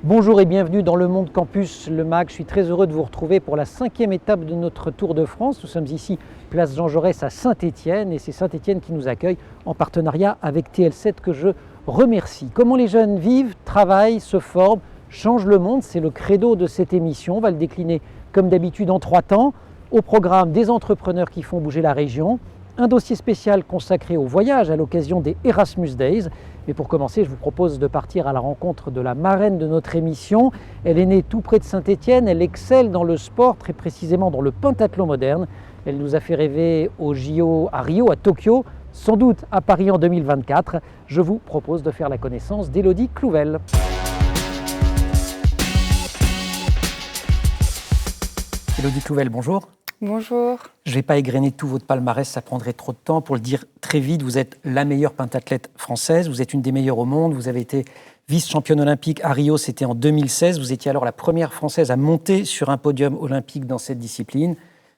Bonjour et bienvenue dans Le Monde Campus, le MAC. Je suis très heureux de vous retrouver pour la 5e étape de notre Tour de France. Nous sommes ici, place Jean Jaurès à Saint-Étienne, et c'est Saint-Étienne qui nous accueille en partenariat avec TL7 que je remercie. Comment les jeunes vivent, travaillent, se forment, changent le monde, c'est le credo de cette émission. On va le décliner comme d'habitude en 3 temps. Au programme, des entrepreneurs qui font bouger la région, un dossier spécial consacré au voyage à l'occasion des Erasmus Days. Mais pour commencer, je vous propose de partir à la rencontre de la marraine de notre émission. Elle est née tout près de Saint-Étienne, elle excelle dans le sport, très précisément dans le pentathlon moderne. Elle nous a fait rêver aux JO à Rio, à Tokyo, sans doute à Paris en 2024. Je vous propose de faire la connaissance d'Élodie Clouvel. Élodie Clouvel, bonjour. Bonjour. Je ne vais pas égrener tout votre palmarès, ça prendrait trop de temps. Pour le dire très vite, vous êtes la meilleure pentathlète française, vous êtes une des meilleures au monde, vous avez été vice-championne olympique à Rio, c'était en 2016. Vous étiez alors la première française à monter sur un podium olympique dans cette discipline.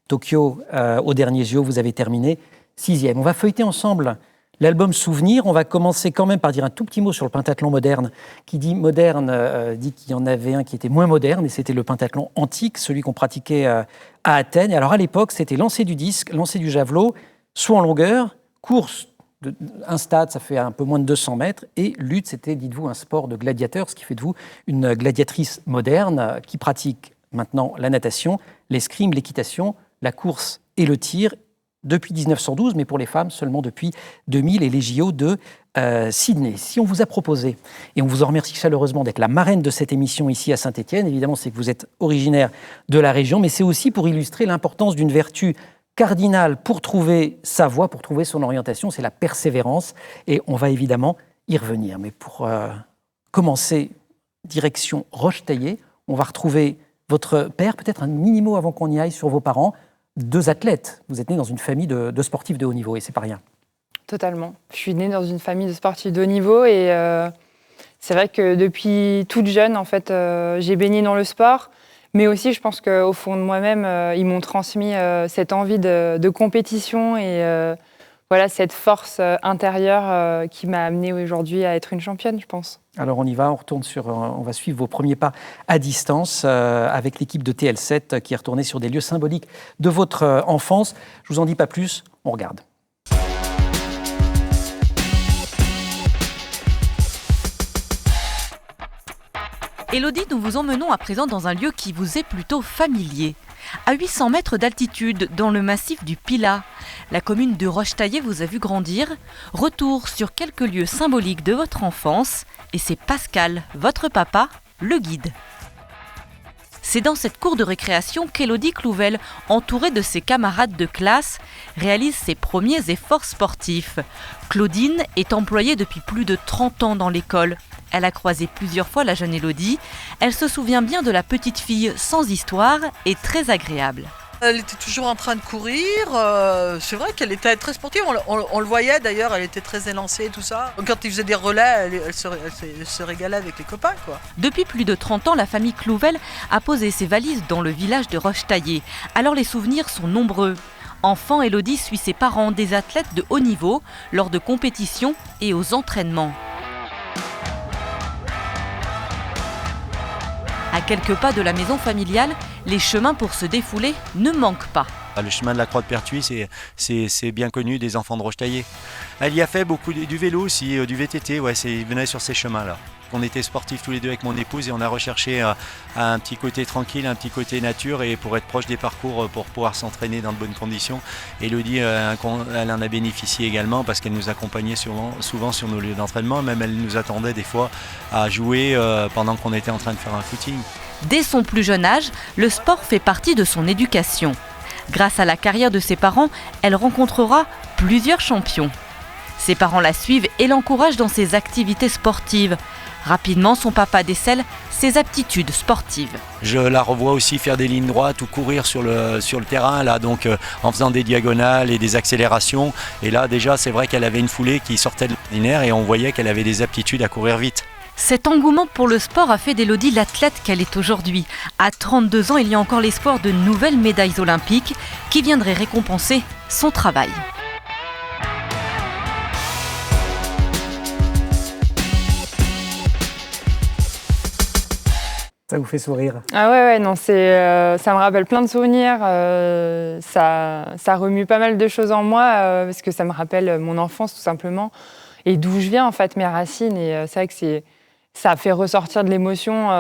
Tokyo, au dernier JO, vous avez terminé 6e. On va feuilleter ensemble l'album Souvenir. On va commencer quand même par dire un tout petit mot sur le pentathlon moderne. Qui dit moderne dit qu'il y en avait un qui était moins moderne, et c'était le pentathlon antique, celui qu'on pratiquait à Athènes. Et alors à l'époque, c'était lancer du disque, lancer du javelot, saut en longueur, course, un stade, ça fait un peu moins de 200 mètres, et lutte, c'était, dites-vous, un sport de gladiateur, ce qui fait de vous une gladiatrice moderne qui pratique maintenant la natation, l'escrime, l'équitation, la course et le tir, depuis 1912, mais pour les femmes seulement depuis 2000 et les JO de Sydney. Si on vous a proposé, et on vous en remercie chaleureusement d'être la marraine de cette émission ici à Saint-Étienne, évidemment c'est que vous êtes originaire de la région, mais c'est aussi pour illustrer l'importance d'une vertu cardinale pour trouver sa voie, pour trouver son orientation, c'est la persévérance, et on va évidemment y revenir. Mais pour commencer, direction Roche-Taillé, on va retrouver votre père, peut-être un mini-mot avant qu'on y aille sur vos parents. 2 athlètes, vous êtes né dans une famille de sportifs de haut niveau, et c'est pas rien. Totalement. Je suis née dans une famille de sportifs de haut niveau, et c'est vrai que depuis toute jeune, en fait, j'ai baigné dans le sport, mais aussi je pense qu'au fond de moi-même, ils m'ont transmis cette envie de compétition et voilà, cette force intérieure qui m'a amenée aujourd'hui à être une championne, je pense. Alors on y va, on va suivre vos premiers pas à distance avec l'équipe de TL7 qui est retournée sur des lieux symboliques de votre enfance. Je vous en dis pas plus, on regarde. Élodie, nous vous emmenons à présent dans un lieu qui vous est plutôt familier. À 800 mètres d'altitude, dans le massif du Pilat, la commune de Roche-Taillé vous a vu grandir. Retour sur quelques lieux symboliques de votre enfance, et c'est Pascal, votre papa, le guide. C'est dans cette cour de récréation qu'Élodie Clouvel, entourée de ses camarades de classe, réalise ses premiers efforts sportifs. Claudine est employée depuis plus de 30 ans dans l'école. Elle a croisé plusieurs fois la jeune Élodie. Elle se souvient bien de la petite fille sans histoire et très agréable. Elle était toujours en train de courir. C'est vrai qu'elle était très sportive. On le voyait d'ailleurs, elle était très élancée et tout ça. Quand il faisait des relais, elle se régalait avec les copains, quoi. Depuis plus de 30 ans, la famille Clouvel a posé ses valises dans le village de Roche-Taillé. Alors les souvenirs sont nombreux. Enfant, Élodie suit ses parents, des athlètes de haut niveau, lors de compétitions et aux entraînements. À quelques pas de la maison familiale, les chemins pour se défouler ne manquent pas. Le chemin de la Croix de Pertuis, c'est bien connu des enfants de Roche-Taillé. Elle y a fait beaucoup du vélo aussi, du VTT, ouais, il venait sur ces chemins-là. On était sportifs tous les deux avec mon épouse et on a recherché un petit côté tranquille, un petit côté nature et pour être proche des parcours, pour pouvoir s'entraîner dans de bonnes conditions. Élodie, elle en a bénéficié également parce qu'elle nous accompagnait souvent sur nos lieux d'entraînement. Même elle nous attendait des fois à jouer pendant qu'on était en train de faire un footing. Dès son plus jeune âge, le sport fait partie de son éducation. Grâce à la carrière de ses parents, elle rencontrera plusieurs champions. Ses parents la suivent et l'encouragent dans ses activités sportives. Rapidement, son papa décèle ses aptitudes sportives. Je la revois aussi faire des lignes droites ou courir sur le terrain, là, donc en faisant des diagonales et des accélérations. Et là, déjà, c'est vrai qu'elle avait une foulée qui sortait de l'ordinaire et on voyait qu'elle avait des aptitudes à courir vite. Cet engouement pour le sport a fait d'Élodie l'athlète qu'elle est aujourd'hui. À 32 ans, il y a encore l'espoir de nouvelles médailles olympiques qui viendraient récompenser son travail. Ça vous fait sourire? Ah ouais, non, ça me rappelle plein de souvenirs. Ça remue pas mal de choses en moi parce que ça me rappelle mon enfance tout simplement et d'où je viens en fait, mes racines. Et c'est vrai que ça fait ressortir de l'émotion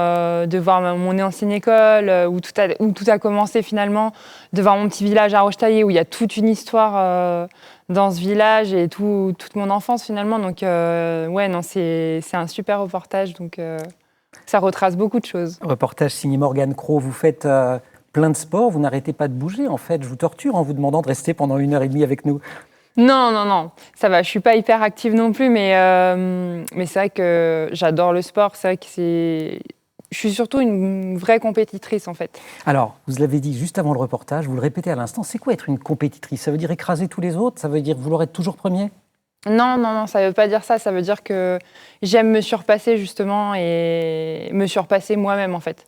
de voir mon ancienne école où tout a commencé finalement, de voir mon petit village à Rochetaillé où il y a toute une histoire dans ce village et toute mon enfance finalement. Donc ouais, non, c'est un super reportage. Donc ça retrace beaucoup de choses. Reportage signé Morgane Cros. Vous faites plein de sports, vous n'arrêtez pas de bouger en fait. Je vous torture en vous demandant de rester pendant 1h30 avec nous. Non, ça va. Je suis pas hyper active non plus, mais c'est vrai que j'adore le sport. C'est vrai que je suis surtout une vraie compétitrice en fait. Alors, vous l'avez dit juste avant le reportage, vous le répétez à l'instant, c'est quoi être une compétitrice? Ça veut dire écraser tous les autres? Ça veut dire vouloir être toujours premier? Non, ça veut pas dire ça. Ça veut dire que j'aime me surpasser justement et me surpasser moi-même en fait.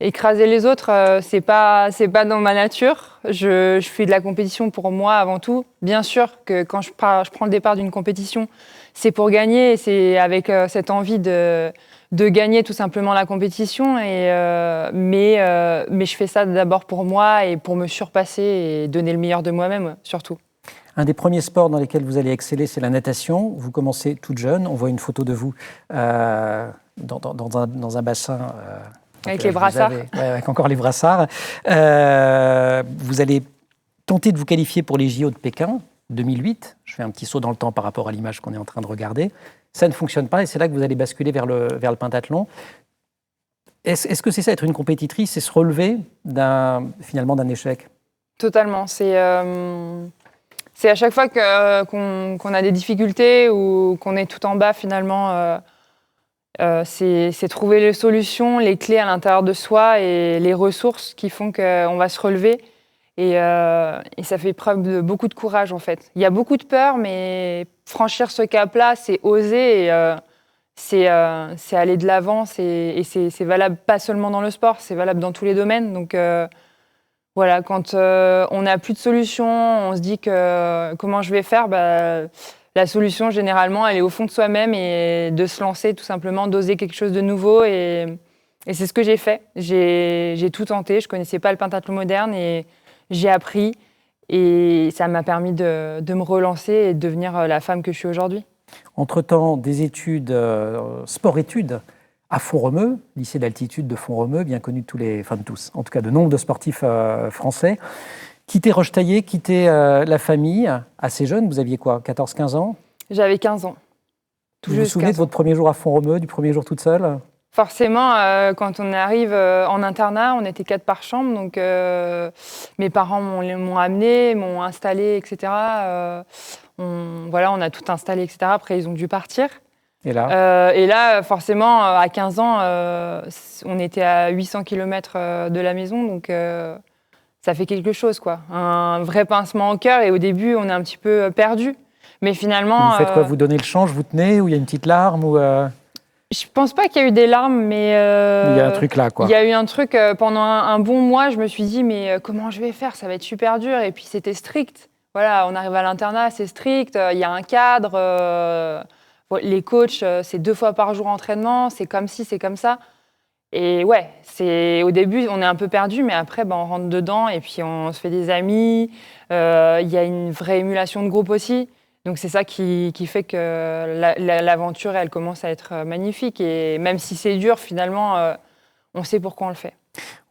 Écraser les autres, c'est pas dans ma nature. Je fais de la compétition pour moi avant tout. Bien sûr que quand je prends le départ d'une compétition, c'est pour gagner. Et c'est avec cette envie de gagner tout simplement la compétition. Mais je fais ça d'abord pour moi et pour me surpasser et donner le meilleur de moi-même surtout. Un des premiers sports dans lesquels vous allez exceller, c'est la natation. Vous commencez toute jeune. On voit une photo de vous dans un bassin. Avec les brassards. Avec encore les brassards. Vous allez tenter de vous qualifier pour les JO de Pékin 2008. Je fais un petit saut dans le temps par rapport à l'image qu'on est en train de regarder. Ça ne fonctionne pas et c'est là que vous allez basculer vers le pentathlon. Est-ce que c'est ça, être une compétitrice, c'est se relever finalement d'un échec? Totalement. C'est à chaque fois qu'on a des difficultés ou qu'on est tout en bas finalement. C'est trouver les solutions, les clés à l'intérieur de soi et les ressources qui font qu'on va se relever. Et ça fait preuve de beaucoup de courage, en fait. Il y a beaucoup de peur, mais franchir ce cap-là, c'est oser et c'est aller de l'avant. Et c'est valable pas seulement dans le sport, c'est valable dans tous les domaines. Donc voilà, quand on n'a plus de solution, on se dit que comment je vais faire, la solution, généralement, elle est au fond de soi-même et de se lancer, tout simplement, d'oser quelque chose de nouveau. Et c'est ce que j'ai fait. J'ai tout tenté. Je ne connaissais pas le pentathlon moderne et j'ai appris. Et ça m'a permis de me relancer et de devenir la femme que je suis aujourd'hui. Entre-temps, des études, sport-études à Font-Romeu, lycée d'altitude de Font-Romeu, bien connu de tous, en tout cas de nombre de sportifs français. Quitter Rochetaillé, quitter la famille, assez jeune, vous aviez quoi, 14-15 ans? J'avais 15 ans. Vous vous souvenez de votre premier jour à Font-Romeu, du premier jour toute seule? Forcément, quand on arrive en internat, on était 4 par chambre, donc mes parents m'ont amené, m'ont installé, etc. On a tout installé, etc. Après, ils ont dû partir. Et là, forcément, à 15 ans, on était à 800 km de la maison, donc ça fait quelque chose, quoi. Un vrai pincement au cœur, et au début, on est un petit peu perdu. Mais finalement... Vous faites quoi? Vous donnez le change, vous tenez, ou il y a une petite larme ou Je pense pas qu'il y a eu des larmes, mais... il y a un truc là, quoi. Il y a eu un truc, pendant un bon mois, je me suis dit, mais comment je vais faire? Ça va être super dur, et puis c'était strict. Voilà, on arrive à l'internat, c'est strict, il y a un cadre... les coachs, c'est 2 fois par jour entraînement, c'est comme ci, c'est comme ça. Et ouais, au début, on est un peu perdu, mais après, on rentre dedans et puis on se fait des amis. Il y a une vraie émulation de groupe aussi. Donc c'est ça qui fait que l'aventure, elle commence à être magnifique. Et même si c'est dur, finalement, on sait pourquoi on le fait.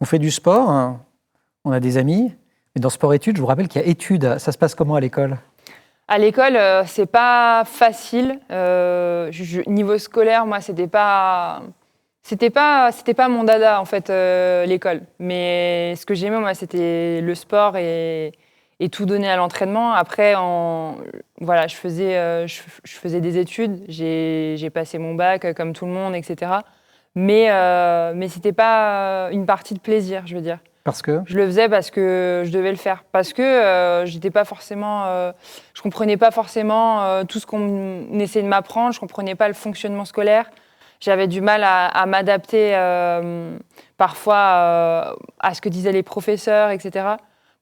On fait du sport, hein. On a des amis. Mais dans sport-études, je vous rappelle qu'il y a études. Ça se passe comment à l'école? À l'école, c'est pas facile. Niveau scolaire, moi, c'était pas mon dada en fait, l'école. Mais ce que j'aimais, moi, c'était le sport et tout donner à l'entraînement. Après, je faisais des études. J'ai passé mon bac comme tout le monde, etc. Mais c'était pas une partie de plaisir, je veux dire. Parce que je le faisais parce que je devais le faire. Parce que j'étais pas forcément, je comprenais pas forcément tout ce qu'on essayait de m'apprendre. Je comprenais pas le fonctionnement scolaire. J'avais du mal à m'adapter parfois à ce que disaient les professeurs, etc.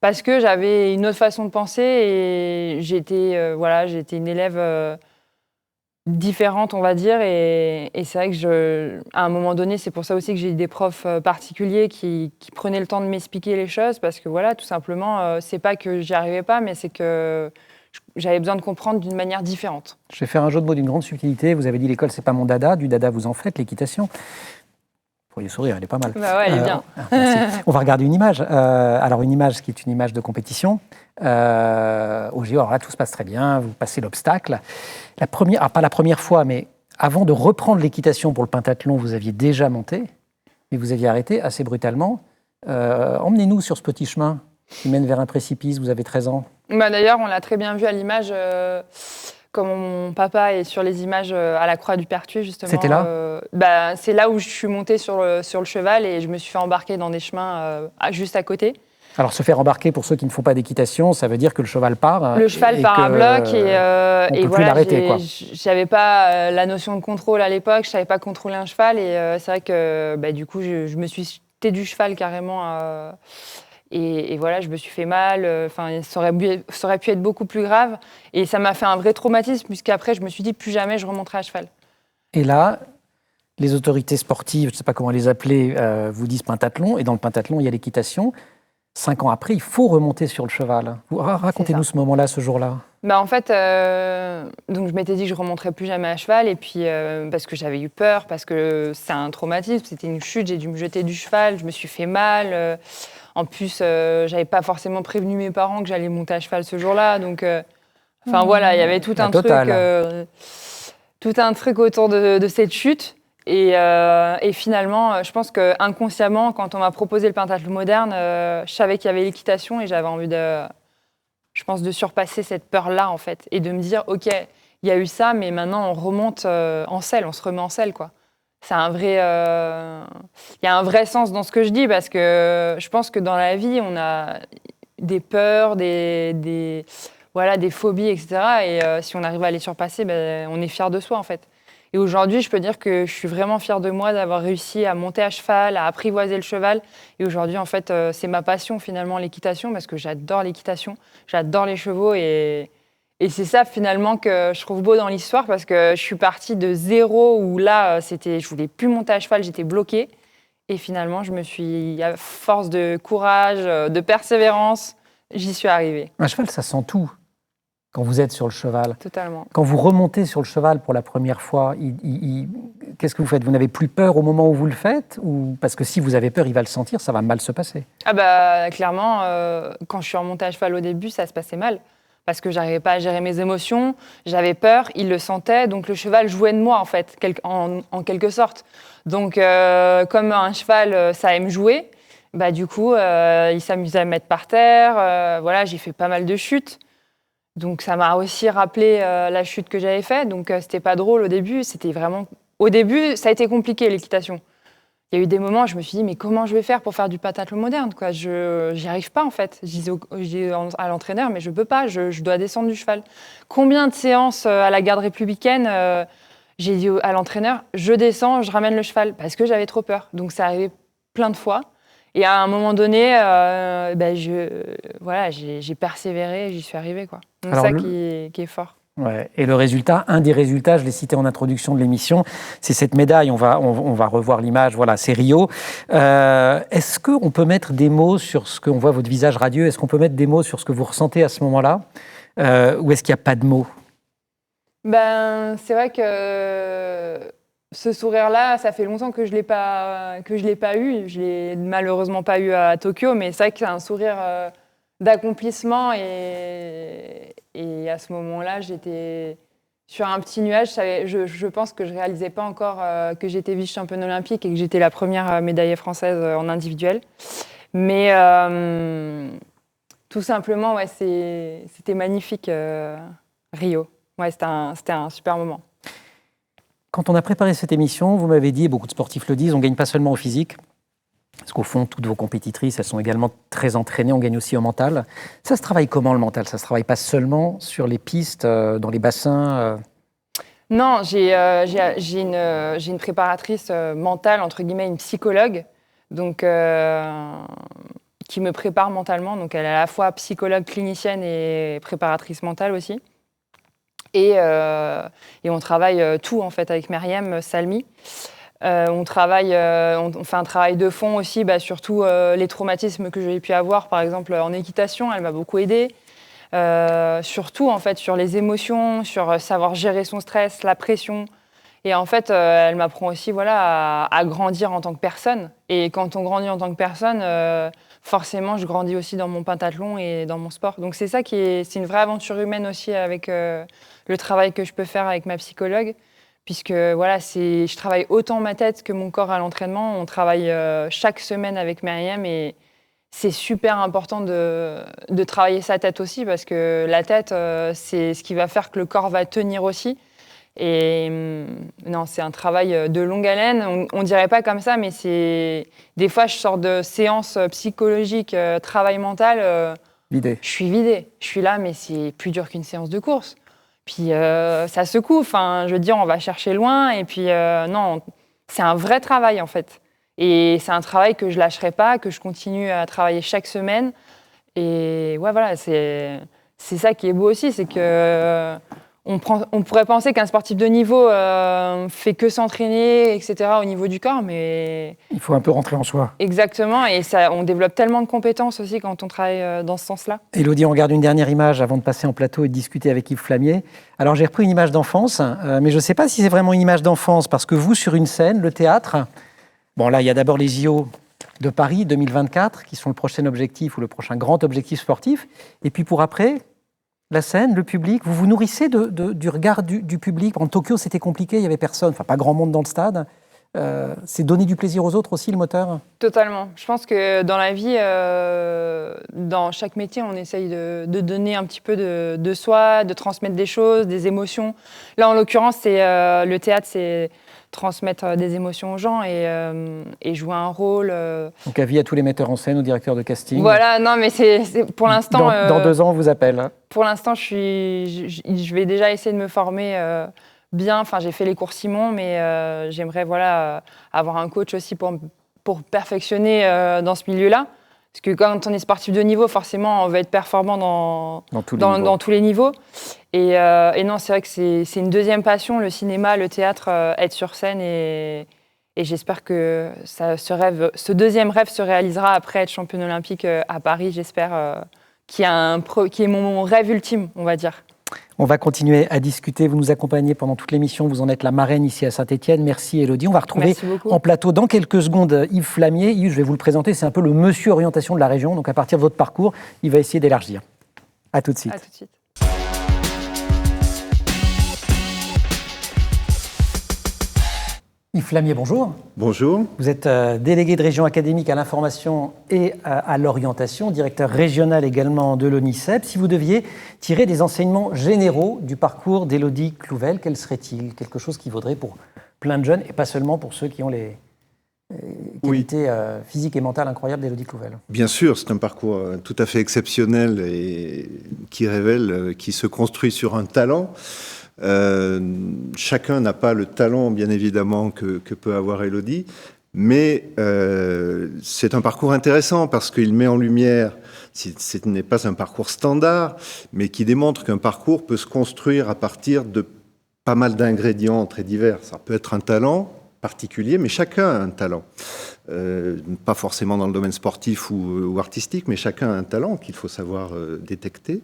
Parce que j'avais une autre façon de penser et j'étais une élève différente, on va dire. Et c'est vrai que à un moment donné, c'est pour ça aussi que j'ai eu des profs particuliers qui prenaient le temps de m'expliquer les choses, parce que voilà, tout simplement, c'est pas que j'y arrivais pas, mais c'est que j'avais besoin de comprendre d'une manière différente. Je vais faire un jeu de mots d'une grande subtilité. Vous avez dit l'école, c'est pas mon dada. Du dada, vous en faites, l'équitation. Vous pourriez sourire, elle est pas mal. Bah ouais, elle est bien. Merci. On va regarder une image. Alors, une image qui est une image de compétition. Au JO, alors là, tout se passe très bien. Vous passez l'obstacle. La première, pas la première fois, mais avant de reprendre l'équitation pour le pentathlon, vous aviez déjà monté, mais vous aviez arrêté assez brutalement. Emmenez-nous sur ce petit chemin qui mène vers un précipice. Vous avez 13 ans. Bah d'ailleurs, on l'a très bien vu à l'image, comme mon papa est sur les images à la Croix du Pertuis, justement. C'était là c'est là où je suis montée sur le cheval et je me suis fait embarquer dans des chemins juste à côté. Alors, se faire embarquer, pour ceux qui ne font pas d'équitation, ça veut dire que le cheval part. Le cheval part à bloc et peut plus l'arrêter, quoi. J'avais pas la notion de contrôle à l'époque, je savais pas contrôler un cheval et c'est vrai que du coup, je me suis jetée du cheval carrément. Et voilà, je me suis fait mal. Enfin, ça aurait pu être beaucoup plus grave. Et ça m'a fait un vrai traumatisme, puisqu'après, je me suis dit, plus jamais je remonterai à cheval. Et là, les autorités sportives, je ne sais pas comment les appeler, vous disent pentathlon. Et dans le pentathlon, il y a l'équitation. 5 ans après, il faut remonter sur le cheval. Racontez-nous ce moment-là, ce jour-là. En fait, donc je m'étais dit que je ne remonterais plus jamais à cheval. Et puis, parce que j'avais eu peur, parce que c'est un traumatisme. C'était une chute, j'ai dû me jeter du cheval. Je me suis fait mal. En plus, j'avais pas forcément prévenu mes parents que j'allais monter à cheval ce jour-là. Donc, voilà, il y avait tout un truc autour de cette chute. Et finalement, je pense qu'inconsciemment, quand on m'a proposé le pentathlon moderne, je savais qu'il y avait l'équitation et j'avais envie de surpasser cette peur-là, en fait. Et de me dire, OK, il y a eu ça, mais maintenant, on remonte en selle, on se remet en selle, quoi. C'est il y a un vrai sens dans ce que je dis, parce que je pense que dans la vie, on a des peurs, des phobies, etc. Et si on arrive à les surpasser, on est fier de soi, en fait. Et aujourd'hui, je peux dire que je suis vraiment fière de moi d'avoir réussi à monter à cheval, à apprivoiser le cheval. Et aujourd'hui, en fait, c'est ma passion, finalement, l'équitation, parce que j'adore l'équitation, j'adore les chevaux. Et c'est ça, finalement, que je trouve beau dans l'histoire, parce que je suis partie de zéro, où là, je voulais plus monter à cheval, j'étais bloquée. Et finalement, à force de courage, de persévérance, j'y suis arrivée. Un cheval, ça sent tout quand vous êtes sur le cheval. Totalement. Quand vous remontez sur le cheval pour la première fois, qu'est-ce que vous faites ? Vous n'avez plus peur au moment où vous le faites ? Ou parce que si vous avez peur, il va le sentir, ça va mal se passer. Clairement, quand je suis remontée à cheval au début, ça se passait mal. Parce que j'arrivais pas à gérer mes émotions, j'avais peur, il le sentait, donc le cheval jouait de moi, en fait, en quelque sorte. Donc, comme un cheval, ça aime jouer, du coup, il s'amusait à me mettre par terre, j'ai fait pas mal de chutes. Donc, ça m'a aussi rappelé la chute que j'avais faite, donc c'était pas drôle au début, Au début, ça a été compliqué, l'équitation. Il y a eu des moments où je me suis dit, mais comment je vais faire pour faire du pentathlon moderne, quoi ? J'y arrive pas, en fait. Je disais à l'entraîneur, mais je peux pas, je dois descendre du cheval. Combien de séances à la garde républicaine, j'ai dit à l'entraîneur, je descends, je ramène le cheval, parce que j'avais trop peur. Donc, c'est arrivé plein de fois. Et à un moment donné, j'ai persévéré et j'y suis arrivée, quoi. Donc, c'est ça qui est fort. Ouais. Et le résultat, un des résultats, je l'ai cité en introduction de l'émission, c'est cette médaille. On va revoir l'image. Voilà, c'est Rio. Est-ce qu'on peut mettre des mots sur ce qu'on voit votre visage radieux ? Est-ce qu'on peut mettre des mots sur ce que vous ressentez à ce moment-là ? Ou est-ce qu'il n'y a pas de mots ? C'est vrai que ce sourire-là, ça fait longtemps que je l'ai pas eu. Je l'ai malheureusement pas eu à Tokyo, mais c'est vrai que c'est un sourire d'accomplissement et à ce moment-là, j'étais sur un petit nuage. Je pense que je réalisais pas encore que j'étais vice-championne olympique et que j'étais la première médaillée française en individuel. Mais tout simplement, c'était magnifique, Rio. C'était un super moment. Quand on a préparé cette émission, vous m'avez dit, et beaucoup de sportifs le disent, on ne gagne pas seulement au physique. Parce qu'au fond, toutes vos compétitrices, elles sont également très entraînées, on gagne aussi au mental. Ça se travaille comment, le mental ? Ça ne se travaille pas seulement sur les pistes, dans les bassins Non, j'ai une préparatrice mentale, entre guillemets, une psychologue, donc, qui me prépare mentalement. Donc, elle est à la fois psychologue clinicienne et préparatrice mentale aussi. Et on travaille tout en fait avec Myriam Salmi. On fait un travail de fond aussi, surtout les traumatismes que j'ai pu avoir, par exemple en équitation, elle m'a beaucoup aidée. Surtout en fait sur les émotions, sur savoir gérer son stress, la pression. Et en fait, elle m'apprend aussi à grandir en tant que personne. Et quand on grandit en tant que personne, forcément, je grandis aussi dans mon pentathlon et dans mon sport. Donc c'est une vraie aventure humaine aussi avec le travail que je peux faire avec ma psychologue. Puisque je travaille autant ma tête que mon corps à l'entraînement. On travaille chaque semaine avec Myriam et c'est super important de travailler sa tête aussi parce que la tête, c'est ce qui va faire que le corps va tenir aussi. Et non, c'est un travail de longue haleine. On dirait pas comme ça, mais des fois, je sors de séances psychologiques, travail mental. Vidé. Je suis vidée. Je suis là, mais c'est plus dur qu'une séance de course. Puis ça secoue. Enfin, je veux dire, on va chercher loin. Et puis non, c'est un vrai travail en fait. Et c'est un travail que je lâcherai pas, que je continue à travailler chaque semaine. Et c'est ça qui est beau aussi, c'est que on pourrait penser qu'un sportif de niveau fait que s'entraîner, etc. au niveau du corps, mais il faut un peu rentrer en soi. Exactement, et ça, on développe tellement de compétences aussi quand on travaille dans ce sens-là. Élodie, on regarde une dernière image avant de passer en plateau et de discuter avec Yves Flamier. Alors j'ai repris une image d'enfance, mais je ne sais pas si c'est vraiment une image d'enfance, parce que vous, sur une scène, le théâtre, bon là, il y a d'abord les JO de Paris 2024, qui sont le prochain objectif ou le prochain grand objectif sportif, et puis pour après, la scène, le public, vous vous nourrissez du regard du public. En Tokyo, c'était compliqué, il n'y avait personne, enfin pas grand monde dans le stade. C'est donner du plaisir aux autres aussi, le moteur ? Totalement. Je pense que dans la vie, dans chaque métier, on essaye de donner un petit peu de soi, de transmettre des choses, des émotions. Là, en l'occurrence, le théâtre, c'est transmettre des émotions aux gens et jouer un rôle. Donc avis à tous les metteurs en scène, aux directeurs de casting. Voilà, non, mais c'est pour l'instant... Dans 2 ans, on vous appelle. Pour l'instant, je vais déjà essayer de me former bien. Enfin, j'ai fait les cours Simon, mais j'aimerais avoir un coach aussi pour perfectionner dans ce milieu-là. Parce que quand on est sportif de niveau, forcément, on va être performant dans tous les niveaux. Et non, c'est vrai que c'est une deuxième passion, le cinéma, le théâtre, être sur scène. Et j'espère que ce deuxième rêve se réalisera après être championne olympique à Paris, j'espère, qui est mon rêve ultime, on va dire. On va continuer à discuter. Vous nous accompagnez pendant toute l'émission. Vous en êtes la marraine ici à Saint-Étienne. Merci Élodie. On va retrouver en plateau dans quelques secondes Yves Flamier. Yves, je vais vous le présenter. C'est un peu le monsieur orientation de la région. Donc à partir de votre parcours, il va essayer d'élargir. À tout de suite. À tout de suite. Yves Flamier, bonjour. Bonjour. Vous êtes délégué de région académique à l'information et à l'orientation, directeur régional également de l'ONICEP. Si vous deviez tirer des enseignements généraux du parcours d'Élodie Clouvel, quel serait-il ? Quelque chose qui vaudrait pour plein de jeunes et pas seulement pour ceux qui ont les qualités physiques et mentales incroyables d'Élodie Clouvel. Bien sûr, c'est un parcours tout à fait exceptionnel et qui révèle, qui se construit sur un talent. Chacun n'a pas le talent, bien évidemment, que peut avoir Élodie, mais c'est un parcours intéressant parce qu'il met en lumière, ce n'est pas un parcours standard, mais qui démontre qu'un parcours peut se construire à partir de pas mal d'ingrédients très divers. Ça peut être un talent particulier, mais chacun a un talent. Pas forcément dans le domaine sportif ou artistique, mais chacun a un talent qu'il faut savoir détecter.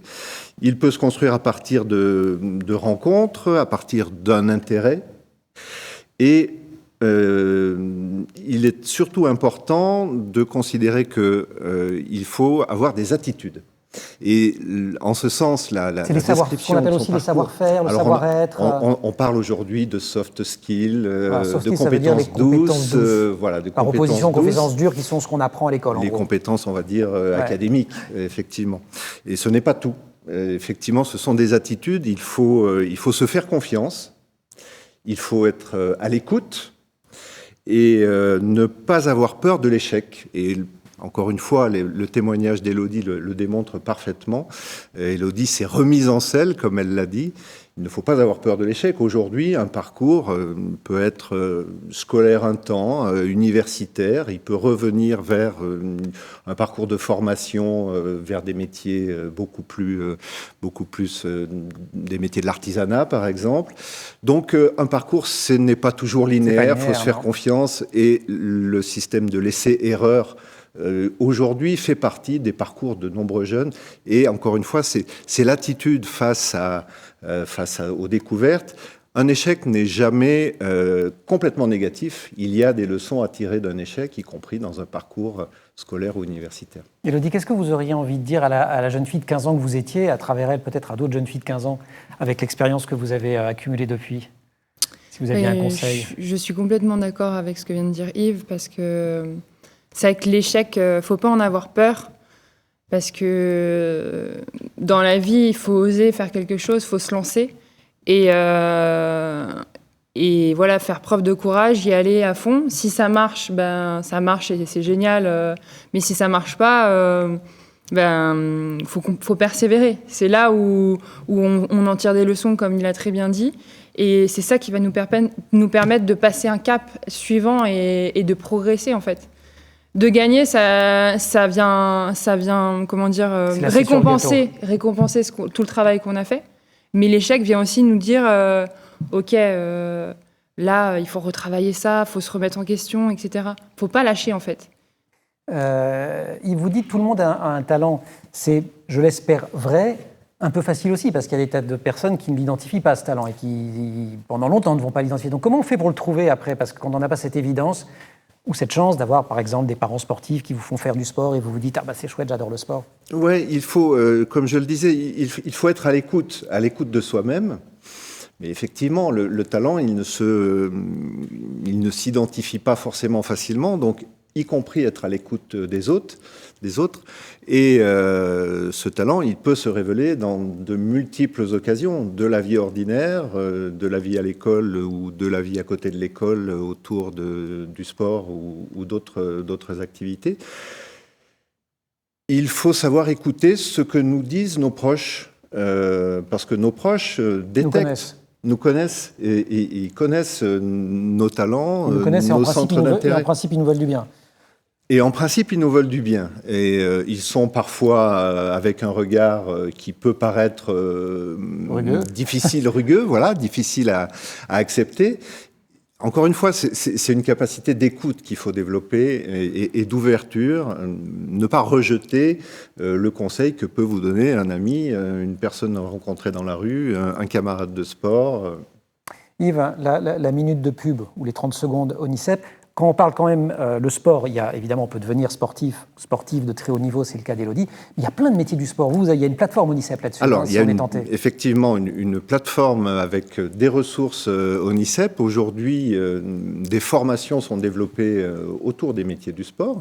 Il peut se construire à partir de rencontres, à partir d'un intérêt. Et il est surtout important de considérer qu'il faut avoir des attitudes. Et en ce sens, la description ce qu'on appelle aussi les savoir-faire, le savoir-être. On parle aujourd'hui de soft skills, soft de skills, compétences douces, par opposition aux compétences dures qui sont ce qu'on apprend à l'école. Les compétences, on va dire, académiques, effectivement. Et ce n'est pas tout. Effectivement, ce sont des attitudes. Il faut se faire confiance. Il faut être à l'écoute et ne pas avoir peur de l'échec. Et encore une fois, le témoignage d'Élodie le démontre parfaitement. Élodie s'est remise en selle, comme elle l'a dit, il ne faut pas avoir peur de l'échec. Aujourd'hui, un parcours peut être scolaire un temps, universitaire, il peut revenir vers un parcours de formation, vers des métiers beaucoup plus des métiers de l'artisanat, par exemple. Donc, un parcours, ce n'est pas toujours linéaire, il faut se faire confiance, et le système de l'essai-erreur aujourd'hui fait partie des parcours de nombreux jeunes. Et encore une fois, c'est l'attitude face aux découvertes. Un échec n'est jamais complètement négatif. Il y a des leçons à tirer d'un échec, y compris dans un parcours scolaire ou universitaire. Élodie, qu'est-ce que vous auriez envie de dire à la jeune fille de 15 ans que vous étiez, à travers elle peut-être à d'autres jeunes filles de 15 ans, avec l'expérience que vous avez accumulée depuis? Si vous aviez un conseil. Je suis complètement d'accord avec ce que vient de dire Yves, parce que c'est avec l'échec, il ne faut pas en avoir peur, parce que dans la vie, il faut oser faire quelque chose, il faut se lancer, et voilà, faire preuve de courage, y aller à fond. Si ça marche, ça marche et c'est génial, mais si ça ne marche pas, faut persévérer. C'est là où on en tire des leçons, comme il a très bien dit. Et c'est ça qui va nous permettre de passer un cap suivant et de progresser, en fait. De gagner, ça vient comment dire, récompenser tout le travail qu'on a fait. Mais l'échec vient aussi nous dire, OK, là, il faut retravailler ça, il faut se remettre en question, etc. Il ne faut pas lâcher, en fait. Il vous dit que tout le monde a un talent. C'est, je l'espère, vrai, un peu facile aussi, parce qu'il y a des tas de personnes qui ne l'identifient pas, ce talent, et qui, pendant longtemps, ne vont pas l'identifier. Donc comment on fait pour le trouver après? Parce que quand on n'a pas cette évidence, ou cette chance d'avoir, par exemple, des parents sportifs qui vous font faire du sport, et vous vous dites « Ah bah c'est chouette, j'adore le sport ». Oui, il faut, comme je le disais, il faut être à l'écoute de soi-même. Mais effectivement, le talent, il ne s'identifie pas forcément facilement, donc y compris être à l'écoute des autres. Et ce talent, il peut se révéler dans de multiples occasions, de la vie ordinaire, de la vie à l'école ou de la vie à côté de l'école autour du sport ou d'autres activités. Il faut savoir écouter ce que nous disent nos proches, parce que nos proches détectent. Nous connaissent et ils connaissent nos talents, nos centres d'intérêt. En principe, ils nous veulent du bien. Et en principe, ils nous veulent du bien. Et ils sont parfois avec un regard qui peut paraître rugueux, voilà, difficile à accepter. Encore une fois, c'est une capacité d'écoute qu'il faut développer et d'ouverture. Ne pas rejeter le conseil que peut vous donner un ami, une personne rencontrée dans la rue, un camarade de sport. Yves, la minute de pub ou les 30 secondes au NICEP, quand on parle quand même le sport, il y a évidemment, on peut devenir sportif de très haut niveau, c'est le cas d'Élodie. Il y a plein de métiers du sport. Il y a une plateforme ONICEP là-dessus. Alors, il y a effectivement une plateforme avec des ressources ONICEP. Aujourd'hui, des formations sont développées autour des métiers du sport.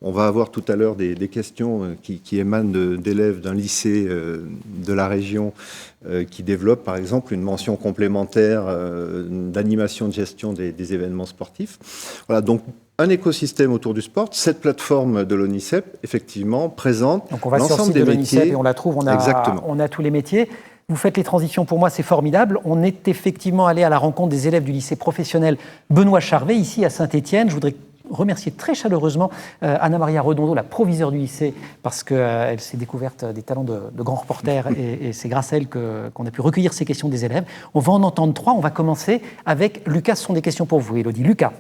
On va avoir tout à l'heure des questions qui émanent d'élèves d'un lycée de la région qui développe par exemple une mention complémentaire d'animation de gestion des événements sportifs. Voilà, donc un écosystème autour du sport. Cette plateforme de l'ONICEP, effectivement, présente l'ensemble des métiers. Donc on va sur le site de l'ONICEP et on la trouve, on a tous les métiers. Vous faites les transitions, pour moi c'est formidable. On est effectivement allé à la rencontre des élèves du lycée professionnel Benoît Charvet, ici à Saint-Étienne. Je voudrais remercier très chaleureusement Anna-Maria Redondo, la proviseure du lycée, parce qu'elle s'est découverte des talents de grands reporters et c'est grâce à elle qu'on a pu recueillir ces questions des élèves. On va en entendre 3. On va commencer avec Lucas. Ce sont des questions pour vous, Élodie. Lucas.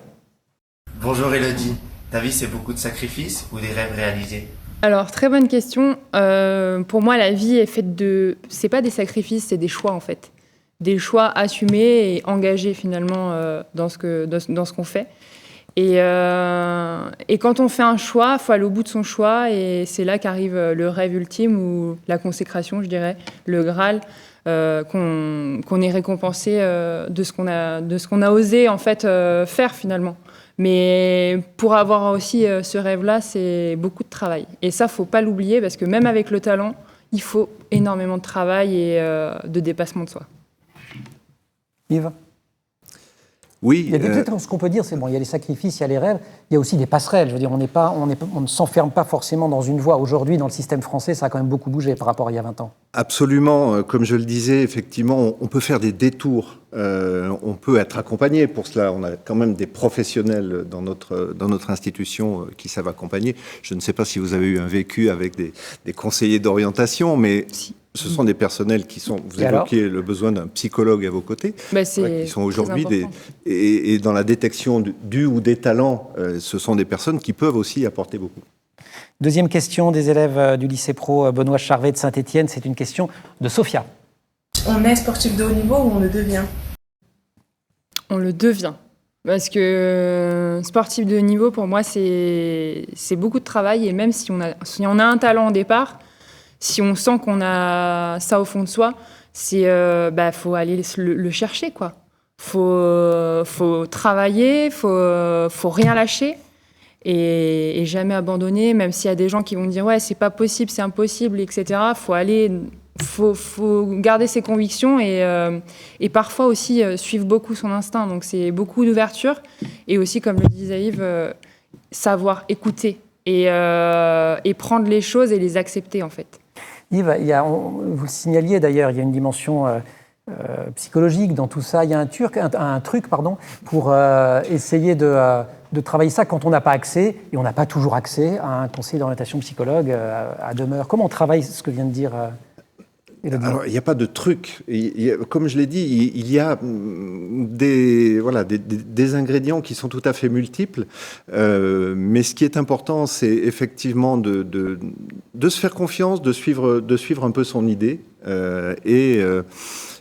Bonjour Élodie. Ta vie, c'est beaucoup de sacrifices ou des rêves réalisés? Alors, très bonne question. Pour moi, la vie est faite de... C'est pas des sacrifices, c'est des choix en fait. Des choix assumés et engagés finalement dans ce qu'on fait. Et quand on fait un choix, il faut aller au bout de son choix et c'est là qu'arrive le rêve ultime ou la consécration, je dirais, le Graal, qu'on est récompensé de ce qu'on a osé en fait faire finalement. Mais pour avoir aussi ce rêve-là, c'est beaucoup de travail. Et ça, faut pas l'oublier parce que même avec le talent, il faut énormément de travail et de dépassement de soi. Yves ? Oui. Il y a peut-être ce qu'on peut dire, c'est bon, il y a les sacrifices, il y a les rêves, il y a aussi des passerelles. Je veux dire, on ne s'enferme pas forcément dans une voie. Aujourd'hui, dans le système français, ça a quand même beaucoup bougé par rapport à il y a 20 ans. Absolument. Comme je le disais, effectivement, on peut faire des détours. On peut être accompagné. Pour cela, on a quand même des professionnels dans notre institution qui savent accompagner. Je ne sais pas si vous avez eu un vécu avec des conseillers d'orientation, mais... Si. Ce sont des personnels qui sont... Vous évoquiez le besoin d'un psychologue à vos côtés, qui sont aujourd'hui et dans la détection du ou des talents, ce sont des personnes qui peuvent aussi apporter beaucoup. Deuxième question des élèves du lycée pro Benoît Charvet de Saint-Étienne, c'est une question de Sophia. On est sportif de haut niveau ou on le devient ? On le devient. Parce que sportif de haut niveau, pour moi, c'est beaucoup de travail. Et même si on a un talent au départ, si on sent qu'on a ça au fond de soi, faut aller le chercher, quoi. Faut travailler, faut rien lâcher et jamais abandonner, même s'il y a des gens qui vont dire ouais, c'est pas possible, c'est impossible, etc. Faut garder ses convictions et parfois aussi suivre beaucoup son instinct. Donc c'est beaucoup d'ouverture et aussi, comme le disait Yves, savoir écouter et prendre les choses et les accepter, en fait. Yves, vous le signaliez d'ailleurs, il y a une dimension psychologique dans tout ça. Il y a un truc pour essayer de travailler ça quand on n'a pas accès, et on n'a pas toujours accès à un conseiller d'orientation psychologue à demeure. Comment on travaille ce que vient de dire Élodie ? Alors, il n'y a pas de truc. Comme je l'ai dit, il y a des ingrédients qui sont tout à fait multiples. Mais ce qui est important, c'est effectivement de se faire confiance, de suivre un peu son idée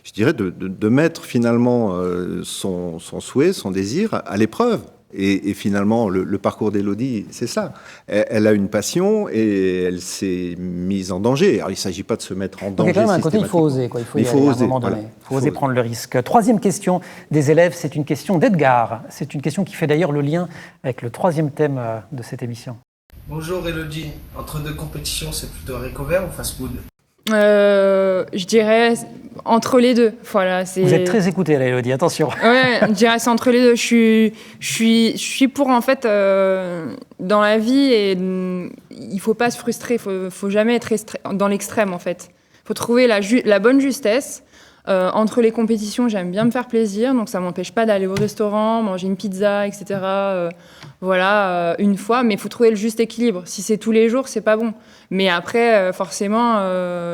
je dirais de mettre finalement son souhait, son désir à l'épreuve. Et finalement, le parcours d'Élodie, c'est ça. Elle a une passion et elle s'est mise en danger. Alors, il ne s'agit pas de se mettre en danger. Il y a quand même un côté, il faut oser. Quoi. Il faut oser, à un moment donné. Il faut oser prendre le risque. Troisième question des élèves, c'est une question d'Edgar. C'est une question qui fait d'ailleurs le lien avec le troisième thème de cette émission. Bonjour Élodie. Entre deux compétitions, c'est plutôt haricots verts ou fast-food ? Je dirais entre les deux. Voilà, vous êtes très écoutée là, Élodie, attention. Ouais, je dirais c'est entre les deux. Je suis pour, en fait, dans la vie, et il faut pas se frustrer, faut jamais être dans l'extrême, en fait. Faut trouver la bonne justesse. Entre les compétitions, j'aime bien me faire plaisir, donc ça m'empêche pas d'aller au restaurant, manger une pizza, etc. Une fois, mais il faut trouver le juste équilibre. Si c'est tous les jours, c'est pas bon. Mais après, forcément,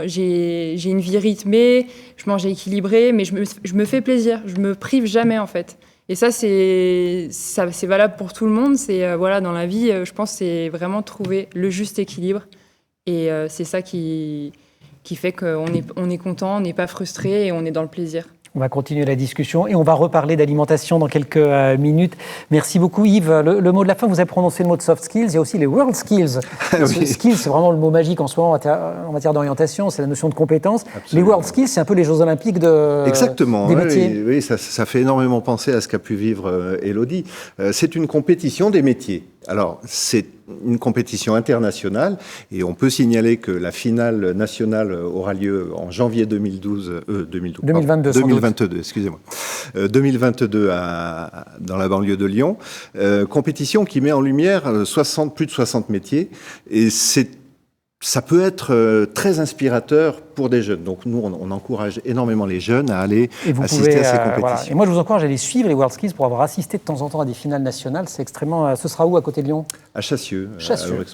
j'ai une vie rythmée, je mange équilibré, mais je me fais plaisir. Je me prive jamais, en fait. Et ça, c'est valable pour tout le monde. Dans la vie, je pense, c'est vraiment trouver le juste équilibre. Et c'est ça qui fait qu'on est content, on n'est pas frustré et on est dans le plaisir. On va continuer la discussion et on va reparler d'alimentation dans quelques minutes. Merci beaucoup Yves. Le mot de la fin, vous avez prononcé le mot de soft skills, il y a aussi les world skills. Oui. Skills, c'est vraiment le mot magique en ce moment en matière d'orientation, c'est la notion de compétence. Absolument. Les world skills, c'est un peu les Jeux Olympiques des métiers. Oui, ça fait énormément penser à ce qu'a pu vivre Élodie. C'est une compétition des métiers. Alors, c'est une compétition internationale et on peut signaler que la finale nationale aura lieu en janvier 2022, excusez-moi. 2022 dans la banlieue de Lyon. Compétition qui met en lumière plus de 60 métiers et ça peut être très inspirateur pour des jeunes. Donc nous, on encourage énormément les jeunes à aller assister à ces compétitions. Voilà. Et moi, je vous encourage à aller suivre les World Skills pour avoir assisté de temps en temps à des finales nationales. C'est extrêmement... Ce sera où, à côté de Lyon ? À Chassieux.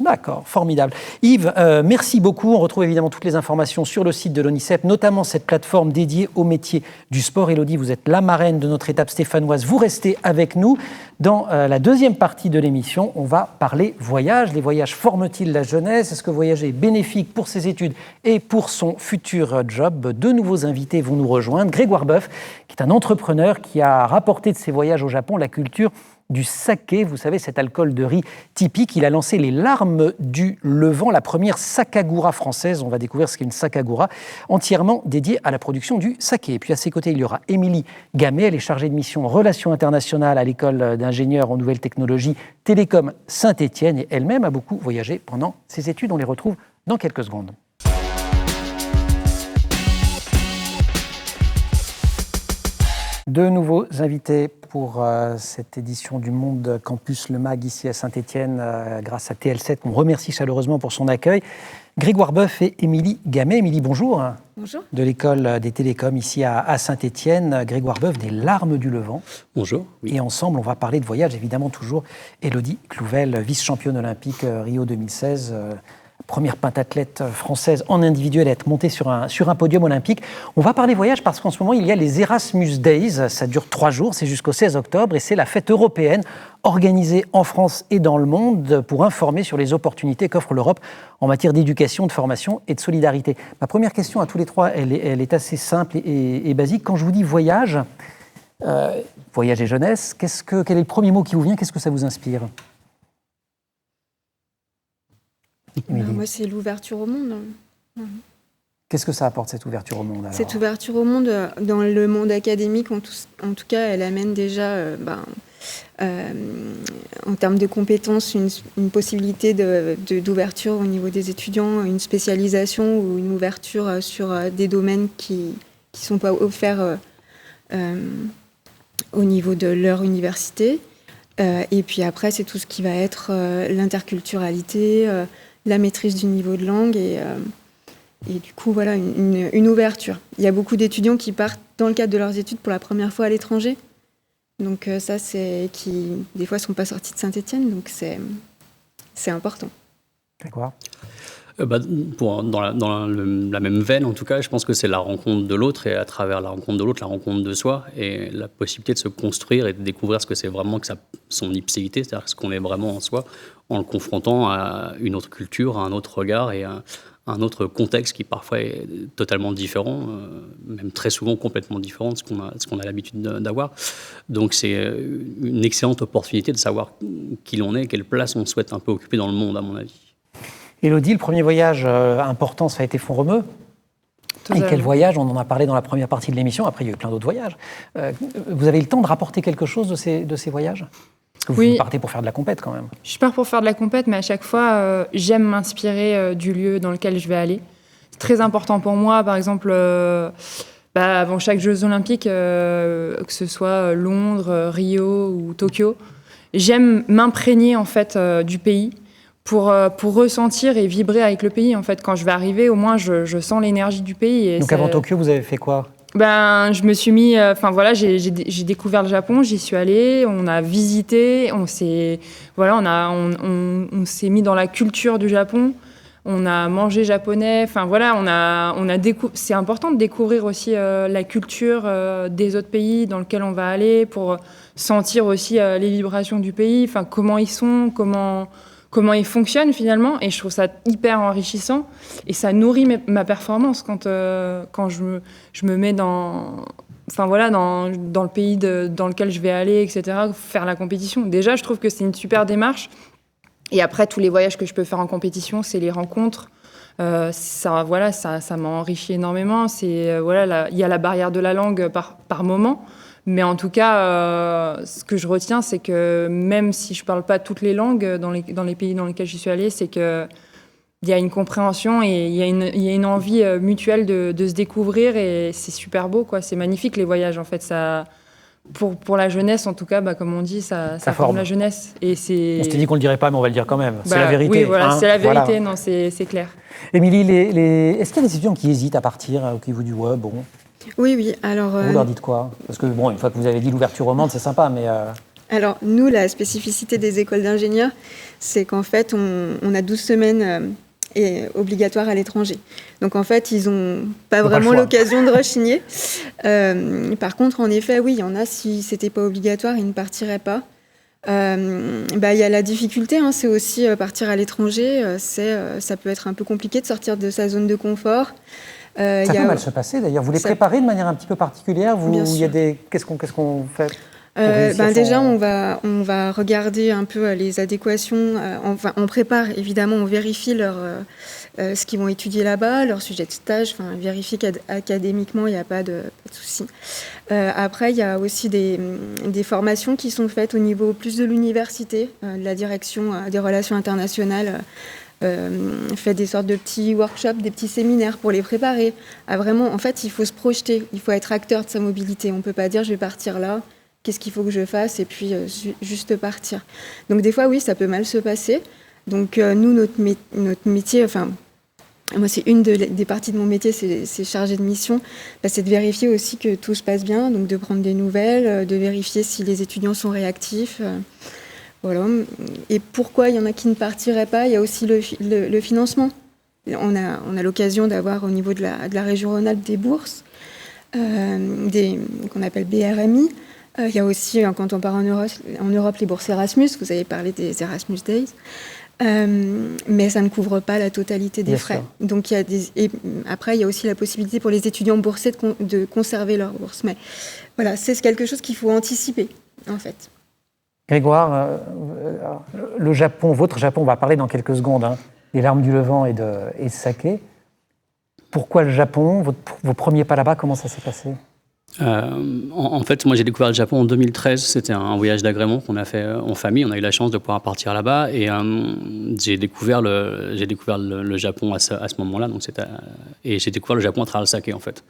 D'accord, formidable. Yves, merci beaucoup. On retrouve évidemment toutes les informations sur le site de l'ONICEP, notamment cette plateforme dédiée au métier du sport. Élodie, vous êtes la marraine de notre étape stéphanoise. Vous restez avec nous. Dans la deuxième partie de l'émission, on va parler voyage. Les voyages forment-ils la jeunesse ? Est-ce que voyager est bénéfique pour ses études et pour son futur job ? Deux nouveaux invités vont nous rejoindre. Grégoire Boeuf, qui est un entrepreneur qui a rapporté de ses voyages au Japon la culture du saké, vous savez, cet alcool de riz typique. Il a lancé les Larmes du Levant, la première sakagura française. On va découvrir ce qu'est une sakagura, entièrement dédiée à la production du saké. Et puis à ses côtés, il y aura Émilie Gamet, elle est chargée de mission Relations internationales à l'école d'ingénieurs en nouvelles technologies Télécom Saint-Étienne. Et elle-même a beaucoup voyagé pendant ses études. On les retrouve dans quelques secondes. Deux nouveaux invités pour cette édition du Monde Campus Le Mag ici à Saint-Étienne grâce à TL7. On remercie chaleureusement pour son accueil. Grégoire Boeuf et Émilie Gamet. Émilie, bonjour. Bonjour. De l'école des télécoms ici à Saint-Étienne. Grégoire Boeuf des Larmes du Levant. Bonjour. Oui. Et ensemble, on va parler de voyage, évidemment toujours. Élodie Clouvel, vice-championne olympique Rio 2016. Première pentathlète française en individuel à être montée sur un podium olympique. On va parler voyage parce qu'en ce moment, il y a les Erasmus Days. Ça dure 3 jours, c'est jusqu'au 16 octobre et c'est la fête européenne organisée en France et dans le monde pour informer sur les opportunités qu'offre l'Europe en matière d'éducation, de formation et de solidarité. Ma première question à tous les trois, elle est assez simple et basique. Quand je vous dis voyage, voyage et jeunesse, quel est le premier mot qui vous vient? Qu'est-ce que ça vous inspire? Moi, c'est l'ouverture au monde. Qu'est-ce que ça apporte, cette ouverture au monde alors? Cette ouverture au monde, dans le monde académique, en tout cas, elle amène déjà, en termes de compétences, une possibilité d'ouverture au niveau des étudiants, une spécialisation ou une ouverture sur des domaines qui ne sont pas offerts au niveau de leur université. Et puis après, c'est tout ce qui va être l'interculturalité, la maîtrise du niveau de langue et du coup, voilà, une ouverture. Il y a beaucoup d'étudiants qui partent dans le cadre de leurs études pour la première fois à l'étranger. Donc ça, c'est qui, des fois, ne sont pas sortis de Saint-Étienne, donc c'est important. Grégoire ? Dans la même veine, en tout cas, je pense que c'est la rencontre de l'autre et à travers la rencontre de l'autre, la rencontre de soi et la possibilité de se construire et de découvrir ce que c'est vraiment que son ipséité, c'est-à-dire ce qu'on est vraiment en soi, en le confrontant à une autre culture, à un autre regard et à un autre contexte qui parfois est totalement différent, même très souvent complètement différent de ce qu'on a l'habitude d'avoir. Donc c'est une excellente opportunité de savoir qui l'on est, quelle place on souhaite un peu occuper dans le monde, à mon avis. Élodie, le premier voyage important, ça a été Font-Romeu. Et quel voyage? On en a parlé dans la première partie de l'émission. Après, il y a eu plein d'autres voyages. Vous avez eu le temps de rapporter quelque chose de ces voyages? Vous partez pour faire de la compète quand même. Je pars pour faire de la compète, mais à chaque fois, j'aime m'inspirer du lieu dans lequel je vais aller. C'est très important pour moi. Par exemple, avant chaque Jeux Olympiques, que ce soit Londres, Rio ou Tokyo, j'aime m'imprégner en fait du pays. Pour ressentir et vibrer avec le pays. En fait, quand je vais arriver, au moins, je sens l'énergie du pays. Et donc avant Tokyo, vous avez fait quoi? Je me suis mis... j'ai découvert le Japon, j'y suis allée, on a visité, on s'est mis dans la culture du Japon, on a mangé japonais, c'est important de découvrir aussi la culture des autres pays dans lesquels on va aller pour sentir aussi les vibrations du pays, comment ils sont, comment ils fonctionnent finalement, et je trouve ça hyper enrichissant et ça nourrit ma performance quand je me mets dans le pays dans lequel je vais aller, etc., faire la compétition. Déjà, je trouve que c'est une super démarche. Et après, tous les voyages que je peux faire en compétition, c'est les rencontres. Ça m'a enrichi énormément. Il y a la barrière de la langue par moment. Mais en tout cas, ce que je retiens, c'est que même si je ne parle pas toutes les langues dans les pays dans lesquels je suis allée, c'est qu'il y a une compréhension et il y a une envie mutuelle de se découvrir et c'est super beau, quoi. C'est magnifique les voyages, en fait. Ça, pour la jeunesse, en tout cas, comme on dit, ça forme la jeunesse. Et on s'était dit qu'on ne le dirait pas, mais on va le dire quand même. C'est la vérité. Oui, voilà, c'est la vérité, non, c'est clair. Émilie, est-ce qu'il y a des étudiants qui hésitent à partir, qui vous disent « ouais, bon ». Oui. Alors, vous leur dites quoi? Parce que, une fois que vous avez dit l'ouverture au monde, c'est sympa, mais... Alors, nous, la spécificité des écoles d'ingénieurs, c'est qu'en fait, on a 12 semaines obligatoires à l'étranger. Donc, en fait, ils n'ont pas vraiment l'occasion de rechigner. Par contre, en effet, oui, il y en a, si ce n'était pas obligatoire, ils ne partiraient pas. Il y a la difficulté, c'est aussi partir à l'étranger. Ça peut être un peu compliqué de sortir de sa zone de confort. Ça peut mal se passer d'ailleurs. Vous les préparez de manière un petit peu particulière? Qu'est-ce qu'on fait? Déjà, on va regarder un peu les adéquations. On prépare, évidemment, on vérifie ce qu'ils vont étudier là-bas, leur sujet de stage, vérifie qu'académiquement, il n'y a pas de souci. Après, il y a aussi des formations qui sont faites au niveau plus de l'université, de la direction des relations internationales fait des sortes de petits workshops, des petits séminaires pour les préparer. Vraiment, en fait, il faut se projeter, il faut être acteur de sa mobilité. On ne peut pas dire je vais partir là, qu'est-ce qu'il faut que je fasse et puis juste partir. Donc des fois, oui, ça peut mal se passer. Donc nous, notre métier, enfin, moi, c'est une des parties de mon métier, c'est chargé de mission, c'est de vérifier aussi que tout se passe bien, donc de prendre des nouvelles, de vérifier si les étudiants sont réactifs. Voilà. Et pourquoi il y en a qui ne partiraient pas? Il y a aussi le financement. On a l'occasion d'avoir au niveau de la région Rhône-Alpes des bourses, qu'on appelle BRMI. Il y a aussi, quand on part en Europe, les bourses Erasmus. Vous avez parlé des Erasmus Days. Mais ça ne couvre pas la totalité des frais. Donc, après, il y a aussi la possibilité pour les étudiants boursés de conserver leur bourse. Mais voilà, c'est quelque chose qu'il faut anticiper, en fait. Grégoire, le Japon, votre Japon, on va parler dans quelques secondes, des larmes du Levant et de saké. Pourquoi le Japon? Vos premiers pas là-bas, comment ça s'est passé? En fait, moi j'ai découvert le Japon en 2013. C'était un voyage d'agrément qu'on a fait en famille. On a eu la chance de pouvoir partir là-bas et j'ai découvert le Japon à ce moment-là. Et j'ai découvert le Japon à travers le saké en fait.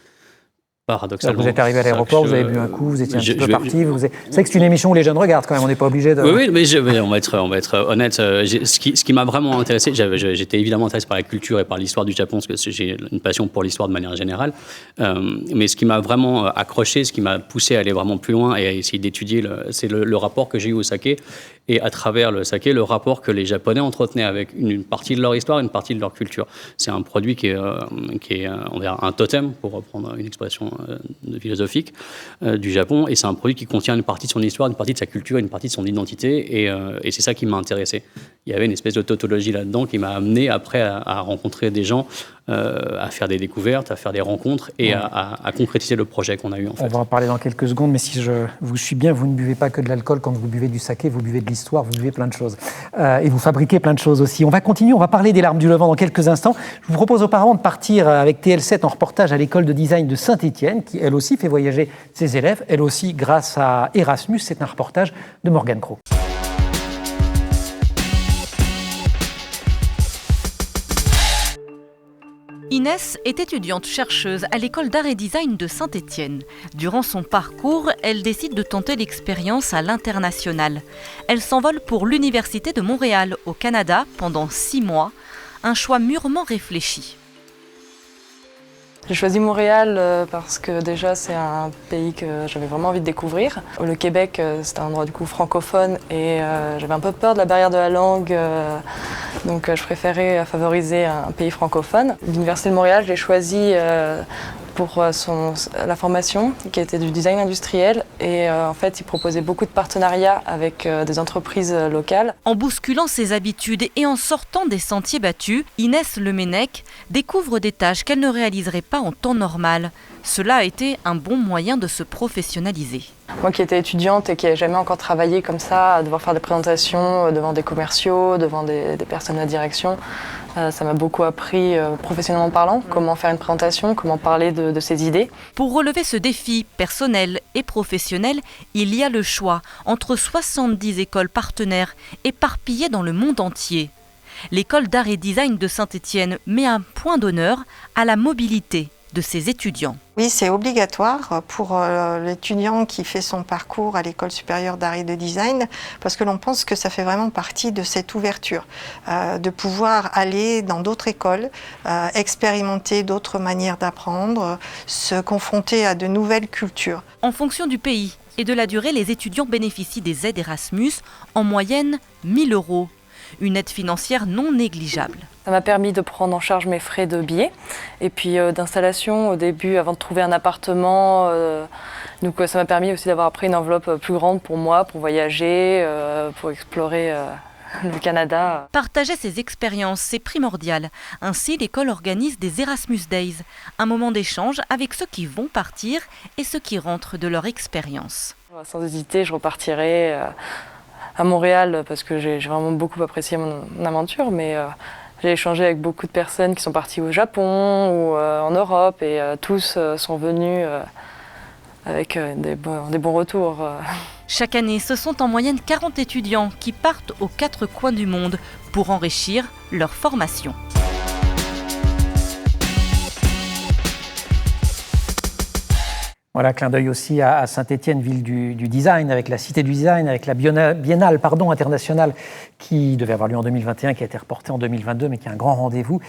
Paradoxalement. Vous êtes arrivé à l'aéroport, vous avez bu un coup, vous étiez un petit peu parti. Vous savez que c'est une émission où les jeunes regardent quand même, on n'est pas obligé de... Oui, mais on va être honnête. Ce qui m'a vraiment intéressé, j'étais évidemment intéressé par la culture et par l'histoire du Japon, parce que j'ai une passion pour l'histoire de manière générale. Mais ce qui m'a vraiment accroché, ce qui m'a poussé à aller vraiment plus loin et à essayer d'étudier, c'est le rapport que j'ai eu au saké. Et à travers le saké, le rapport que les Japonais entretenaient avec une partie de leur histoire, une partie de leur culture. C'est un produit qui est on va dire, un totem, pour reprendre une expression philosophique, du Japon. Et c'est un produit qui contient une partie de son histoire, une partie de sa culture, une partie de son identité. Et c'est ça qui m'a intéressé. Il y avait une espèce de tautologie là-dedans qui m'a amené après à rencontrer des gens, à faire des découvertes, à faire des rencontres et à concrétiser le projet qu'on a eu en fait. On va en parler dans quelques secondes, mais si je vous suis bien, vous ne buvez pas que de l'alcool quand vous buvez du saké, vous buvez de l'histoire, vous buvez plein de choses. Et vous fabriquez plein de choses aussi. On va continuer, on va parler des larmes du Levant dans quelques instants. Je vous propose auparavant de partir avec TL7 en reportage à l'école de design de Saint-Étienne, qui elle aussi fait voyager ses élèves, elle aussi grâce à Erasmus. C'est un reportage de Morgane Cros. Inès est étudiante chercheuse à l'école d'art et design de Saint-Étienne. Durant son parcours, elle décide de tenter l'expérience à l'international. Elle s'envole pour l'Université de Montréal, au Canada, pendant 6 mois. Un choix mûrement réfléchi. J'ai choisi Montréal parce que déjà c'est un pays que j'avais vraiment envie de découvrir. Le Québec, c'est un endroit du coup francophone et j'avais un peu peur de la barrière de la langue, donc je préférais favoriser un pays francophone. L'Université de Montréal, je l'ai choisi pour la formation qui était du design industriel et en fait il proposait beaucoup de partenariats avec des entreprises locales. En bousculant ses habitudes et en sortant des sentiers battus, Inès Lemenec découvre des tâches qu'elle ne réaliserait pas en temps normal. Cela a été un bon moyen de se professionnaliser. Moi qui étais étudiante et qui n'avais jamais encore travaillé comme ça, à devoir faire des présentations devant des commerciaux, devant des personnes de la direction, ça m'a beaucoup appris professionnellement parlant, comment faire une présentation, comment parler de ses idées. Pour relever ce défi personnel et professionnel, il y a le choix entre 70 écoles partenaires éparpillées dans le monde entier. L'école d'art et design de Saint-Étienne met un point d'honneur à la mobilité de ses étudiants. Oui, c'est obligatoire pour l'étudiant qui fait son parcours à l'école supérieure d'art et de design, parce que l'on pense que ça fait vraiment partie de cette ouverture, de pouvoir aller dans d'autres écoles, expérimenter d'autres manières d'apprendre, se confronter à de nouvelles cultures. En fonction du pays et de la durée, les étudiants bénéficient des aides Erasmus, en moyenne 1 000 €. Une aide financière non négligeable. Ça m'a permis de prendre en charge mes frais de billets et puis d'installation au début avant de trouver un appartement. Donc ça m'a permis aussi d'avoir après une enveloppe plus grande pour moi, pour voyager, pour explorer le Canada. Partager ses expériences, c'est primordial. Ainsi, l'école organise des Erasmus Days, un moment d'échange avec ceux qui vont partir et ceux qui rentrent de leur expérience. Sans hésiter, je repartirai à Montréal parce que j'ai vraiment beaucoup apprécié mon aventure, mais j'ai échangé avec beaucoup de personnes qui sont parties au Japon ou en Europe et tous sont venus avec des bons retours. Chaque année, ce sont en moyenne 40 étudiants qui partent aux 4 coins du monde pour enrichir leur formation. Voilà, clin d'œil aussi à Saint-Étienne, ville du design, avec la Cité du design, avec la Biennale internationale qui devait avoir lieu en 2021, qui a été reportée en 2022, mais qui est un grand rendez-vous.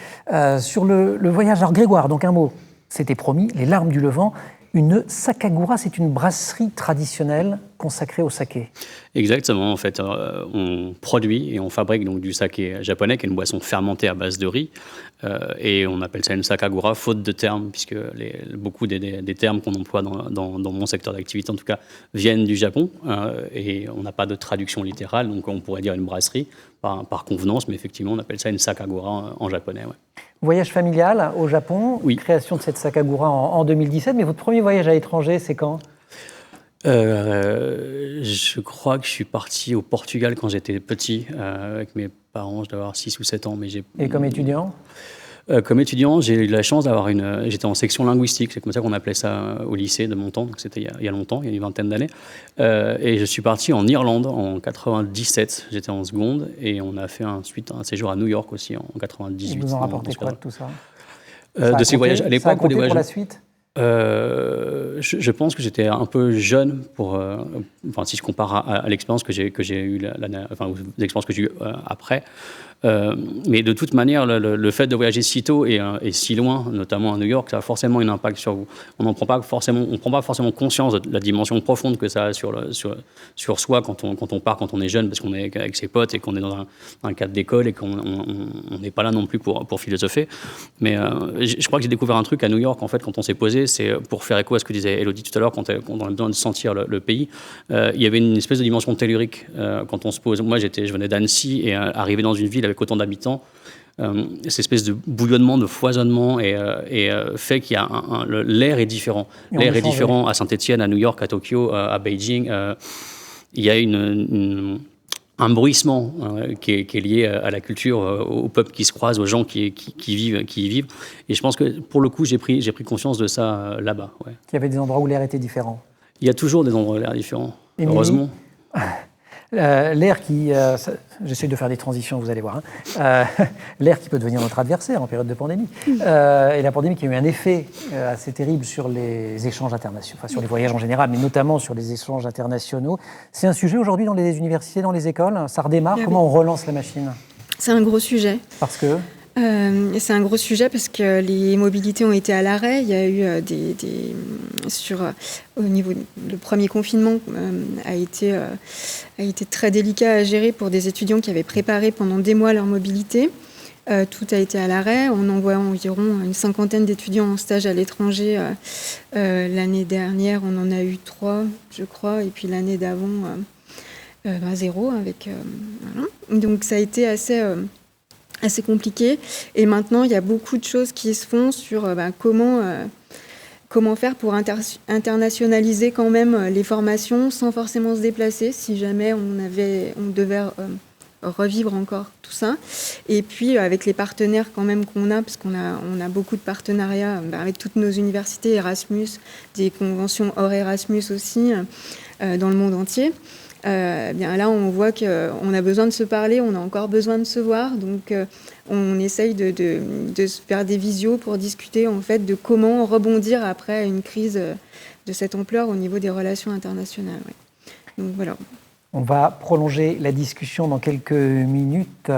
Sur le voyage, alors Grégoire, donc un mot, c'était promis, les larmes du Levant. Une sakagura, c'est une brasserie traditionnelle consacrée au saké. Exactement, en fait, on produit et on fabrique donc du saké japonais, qui est une boisson fermentée à base de riz, et on appelle ça une sakagura, faute de termes, puisque beaucoup des termes qu'on emploie dans mon secteur d'activité, en tout cas, viennent du Japon, et on n'a pas de traduction littérale, donc on pourrait dire une brasserie par convenance, mais effectivement, on appelle ça une sakagura en japonais. Ouais. Voyage familial au Japon, oui. Création de cette sakagura en 2017, mais votre premier voyage à l'étranger, c'est quand ? Je crois que je suis parti au Portugal quand j'étais petit, avec mes parents, je dois avoir 6 ou 7 ans. Et comme étudiant ? Comme étudiant, j'ai eu la chance d'avoir j'étais en section linguistique, c'est comme ça qu'on appelait ça au lycée de mon temps, donc c'était il y a longtemps, il y a une vingtaine d'années. Et je suis parti en Irlande en 97, j'étais en seconde, et on a fait ensuite un séjour à New York aussi en 98. Vous en rapportez quoi de tout ça ? De ces voyages à l'époque ou des voyages pour la suite ? Je pense que j'étais un peu jeune si je compare à l'expérience que j'ai eue, aux expériences que j'ai eues après. Mais de toute manière, le fait de voyager si tôt et si loin, notamment à New York, ça a forcément un impact sur vous. On ne prend pas forcément conscience de la dimension profonde que ça a sur soi quand on part, quand on est jeune, parce qu'on est avec ses potes et qu'on est dans un cadre d'école et qu'on n'est pas là non plus pour philosopher. Mais je crois que j'ai découvert un truc à New York, en fait, quand on s'est posé, c'est pour faire écho à ce que disait Elodie tout à l'heure, quand on a besoin de sentir le pays. Il y avait une espèce de dimension tellurique quand on se pose. Moi, je venais d'Annecy et arrivé dans une ville avec autant d'habitants, cette espèce de bouillonnement, de foisonnement fait qu'il y a l'air est différent. L'air est différent à Saint-Étienne, à New York, à Tokyo, à Beijing. Il y a un bruissement qui est lié à la culture, au peuple qui se croise, aux gens qui y vivent. Et je pense que pour le coup, j'ai pris conscience de ça là-bas. Ouais. Il y avait des endroits où l'air était différent. Il y a toujours des endroits où l'air est différent, heureusement. L'air qui... j'essaie de faire des transitions, vous allez voir. L'air qui peut devenir notre adversaire en période de pandémie. Et la pandémie qui a eu un effet assez terrible sur les échanges internationaux, enfin sur les voyages en général, mais notamment sur les échanges internationaux. C'est un sujet aujourd'hui dans les universités, dans les écoles. Ça redémarre. Comment on relance la machine ? C'est un gros sujet. Parce que c'est un gros sujet parce que les mobilités ont été à l'arrêt. Il y a eu au niveau du premier confinement a été très délicat à gérer pour des étudiants qui avaient préparé pendant des mois leur mobilité. Tout a été à l'arrêt. On envoie environ une 50aine d'étudiants en stage à l'étranger. L'année dernière, on en a eu 3, je crois, et puis l'année d'avant, 0. Voilà. Donc ça a été assez compliqué. Et maintenant, il y a beaucoup de choses qui se font sur comment faire pour internationaliser quand même les formations sans forcément se déplacer, si jamais on devait revivre encore tout ça. Et puis, avec les partenaires quand même qu'on a, parce qu'on a beaucoup de partenariats avec toutes nos universités, Erasmus, des conventions hors Erasmus aussi, dans le monde entier. Bien là, on voit qu'on a besoin de se parler, on a encore besoin de se voir. Donc, on essaye de se faire des visios pour discuter en fait de comment rebondir après une crise de cette ampleur au niveau des relations internationales. Ouais. Donc voilà. On va prolonger la discussion dans quelques minutes.